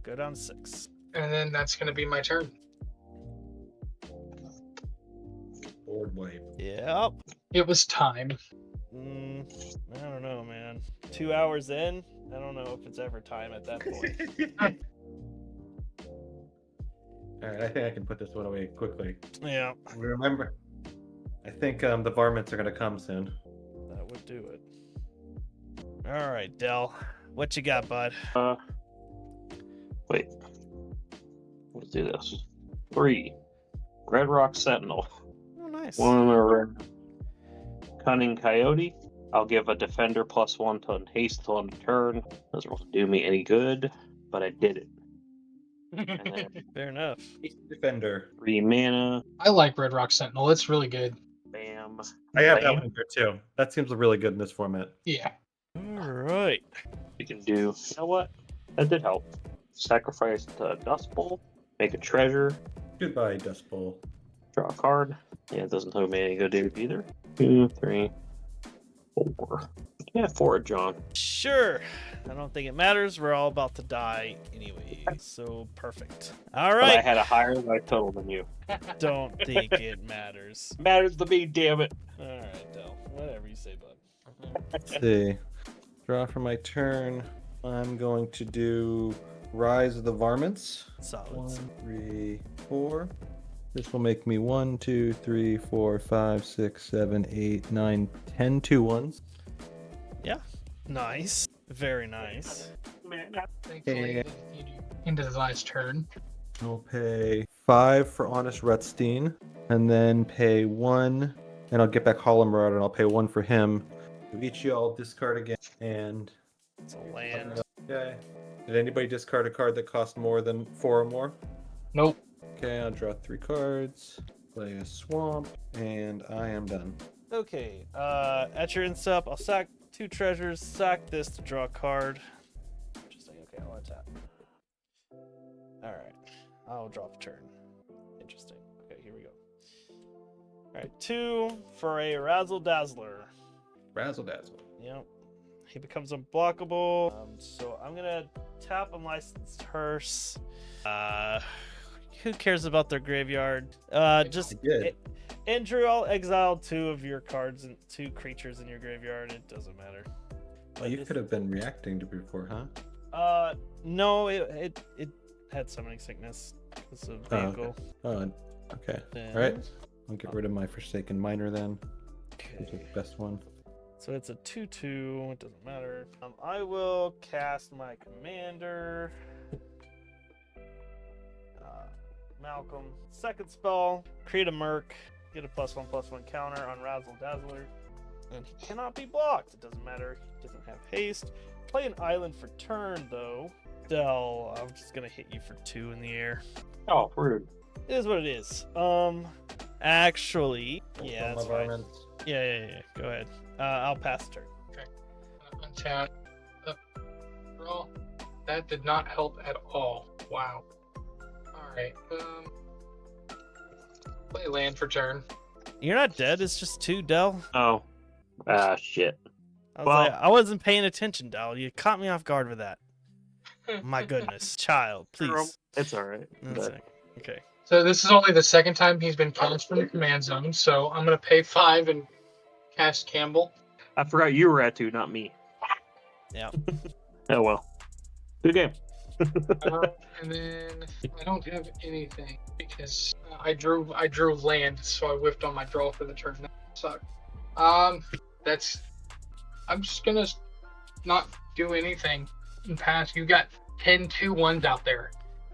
Go down 6. and then that's gonna be my turn. Board wipe. Yep. It was time. I don't know, man. 2 hours in, I don't know if it's ever time at that point. All right, I think I can put this one away quickly. Yeah, Remember, I think the varmints are gonna come soon. that would do it. All right, Dell, what you got, bud? Wait. Let's do this. 3. Red Rock Sentinel. Oh, nice. 1 red Cunning Coyote. I'll give a defender +1 to haste on the turn. Doesn't really do me any good, but I did it. And then Fair enough. Defender. 3 mana. I like Red Rock Sentinel. It's really good. Bam. I have that Bam. one in there too. That seems really good in this format. Yeah. All right. You can do. You know what? That did help. Sacrifice the Dust Bowl. Make a treasure. Goodbye, Dust Bowl. Draw a card. Yeah, it doesn't do me any good either. 2, 3, 4. Yeah, 4, John. Sure. I don't think it matters. We're all about to die anyway, so perfect. All But I right. had a higher life total than you. Don't think it matters. Matters to me, damn it. All right, Dell. Whatever you say, bud. Let's see. Draw for my turn. I'm going to do Rise of the Varmints. Solid. 1, 3, 4. This will make me 1, 2, 3, 4, 5, 6, 7, 8, 9, 10 2-1s. Nice. Very nice. Thankfully, Yeah. into the last turn. I'll pay 5 for Honest Rutstein, and then pay 1, and I'll get back Hollow Marauder, and I'll pay 1 for him. Each y'all discard again, and It's a land. okay. Did anybody discard a card that costs more than 4 or more? Nope. Okay, I'll draw 3 cards, play a swamp, and I am done. Okay. At your instep, I'll sack 2 treasures, sack this to draw a card. Interesting. Okay, I'll attack. Alright. I'll drop a turn. Interesting. Okay, here we go. Alright, 2 for a Razzle Dazzler. Razzle Dazzle. Yep. he becomes unblockable. So I'm gonna tap Unlicensed Hearse. Who cares about their graveyard? Just I did. Andrew, I'll exile 2 of your cards and 2 creatures in your graveyard. It doesn't matter. Well, you could have been reacting to before, huh? No, it had summoning sickness. It's a vehicle. Oh, okay. Then- All right. I'll get rid of my Forsaken Miner then. This Okay. is the best one. So it's a 2/2. It doesn't matter. I will cast my commander. Malcolm. Second spell. Create a Merc. Get a +1/+1 counter on Razzle Dazzler. And he cannot be blocked. It doesn't matter. He doesn't have haste. Play an island for turn though. Dell, I'm just gonna hit you for 2 in the air. Oh, rude. It is what it is. Actually, yeah, that's fine. Yeah. Go ahead. I'll pass the turn. Untap. Draw. That did not help at all. Wow. Alright. Play land for turn. You're not dead. It's just 2, Dell. Oh. Shit. I was Well- like, I wasn't paying attention, Dell. You caught me off guard with that. My goodness, child, please. It's all right. That's But it. Okay. So this is only the second time he's been cast from the command zone, so I'm gonna pay 5 and cast Campbell. I forgot you were at 2, not me. Yeah. Oh well. Good game. And then I don't have anything because I drew land, so I whiffed on my draw for the turn. That sucked. That's. I'm just gonna not do anything and pass. You got 10 2-1s out there,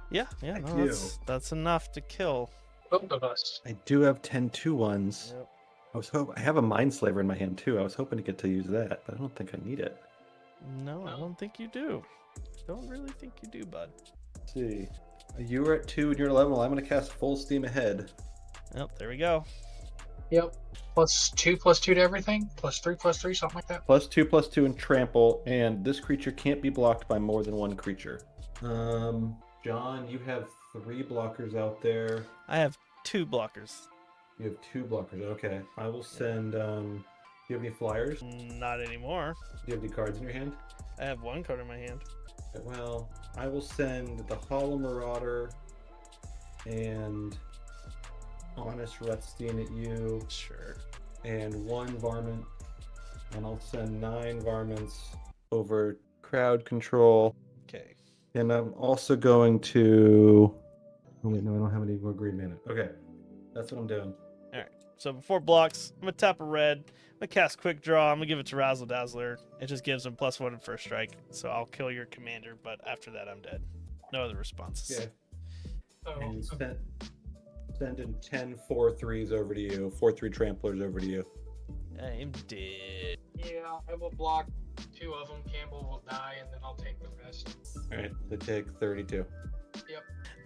Yeah. I No, do. that's enough to kill. both of us. I do have 10 2-1s. Yep. I have a Mindslaver in my hand too. I was hoping to get to use that, but I don't think I need it. No, I don't think you do. Don't really think you do, bud. Let's see. You were at 2 and you're 11. Well, I'm going to cast full steam ahead. Well, there we go. Yep. +2/+2 to everything. +3/+3, something like that. +2/+2 and trample, and this creature can't be blocked by more than 1 creature. John, you have 3 blockers out there. I have 2 blockers. You have 2 blockers. Okay. I will send. Do you have any flyers? Do Not anymore. you have any cards in your hand? I have 1 card in my hand. Well, I will send the Hollow Marauder and Honest Rutstein at you, Sure. and 1 Varmint, and I'll send 9 Varmints over crowd control. Okay. And I'm also going to. Oh wait, no, I don't have any more green mana. Okay, that's what I'm doing. So before blocks, I'm gonna tap a red. I'm gonna cast Quick Draw. I'm gonna give it to Razzle Dazzler. It just gives him +1 in first strike. So I'll kill your commander, but after that, I'm dead. No other responses. Yeah, So, and sending 10 4/3s over to you, 4/3 tramplers over to you. I'm dead. yeah, I will block 2 of them. Campbell will die, and then I'll take the rest. All right, they take 32.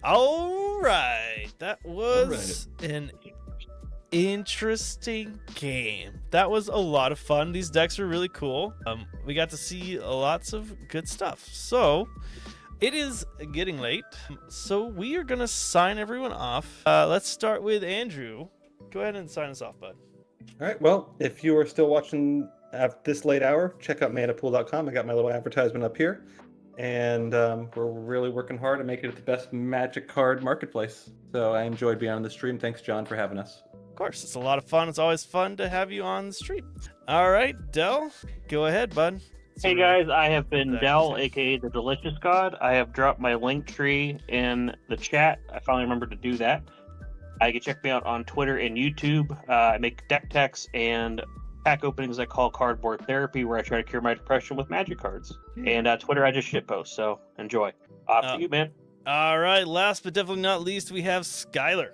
All right, that was an interesting game. That was a lot of fun. These decks are really cool. We got to see lots of good stuff. So it is getting late, so we are gonna sign everyone off. Let's start with Andrew. Go ahead and sign us off, bud. All right, well, if you are still watching at this late hour, check out manapool.com. I got my little advertisement up here. And we're really working hard to make it the best Magic card marketplace. So I enjoyed being on the stream. Thanks, John, for having us. Of course, it's a lot of fun. It's always fun to have you on the stream. All right, Dell, go ahead, bud. Hey guys, I have been That Dell, makes sense. aka the Delicious God. I have dropped my link tree in the chat. I finally remembered to do that. You can check me out on Twitter and YouTube. I make deck techs and pack openings I call Cardboard Therapy, where I try to cure my depression with Magic cards. And Twitter, I just shitpost. So enjoy. Off to you, man. All right, last but definitely not least, we have Skylar.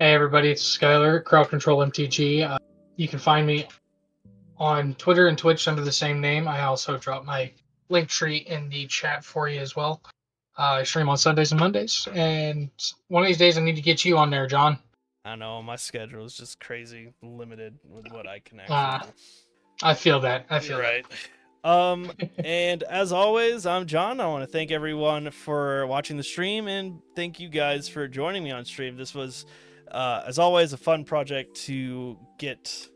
Hey everybody, it's Skylar, Crowd Control MTG. You can find me on Twitter and Twitch under the same name. I also drop my link tree in the chat for you as well. I stream on Sundays and Mondays, and one of these days I need to get you on there, John. I know my schedule is just crazy limited with what I can Ah, actually do. I feel that. I feel Right. And as always, I'm John. I want to thank everyone for watching the stream and thank you guys for joining me on stream. This was, as always, a fun project to get,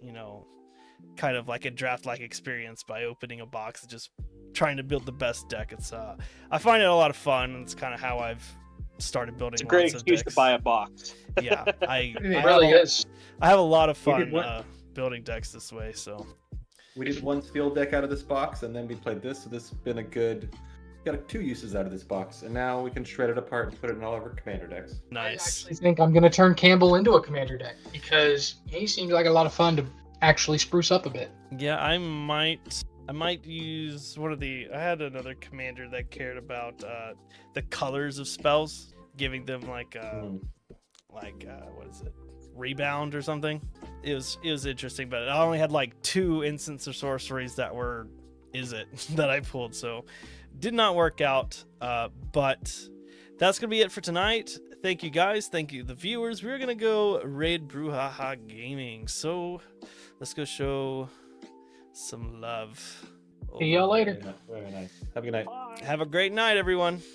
kind of like a draft-like experience by opening a box and just trying to build the best deck. It's I find it a lot of fun, and it's kind of how I've started building. It's a great lots of excuse to decks. buy a box. Yeah, It really is. I have a lot of We did fun what? building decks this way. So We did one field deck out of this box, and then we played this. So this has been a good. Got 2 uses out of this box, and now we can shred it apart and put it in all of our commander decks. nice. I actually think I'm going to turn Campbell into a commander deck because he seems like a lot of fun to actually spruce up a bit. Yeah, I might use one of the. I had another commander that cared about the colors of spells, giving them like what is it, rebound or something. It was interesting, but I only had like 2 instants of sorceries that were that I pulled, so did not work out. But that's gonna be it for tonight. Thank you guys. Thank you the viewers. We're gonna go raid Brouhaha Gaming. So let's go show some love. See y'all later. Very nice. Have a good night. Have a great night, everyone.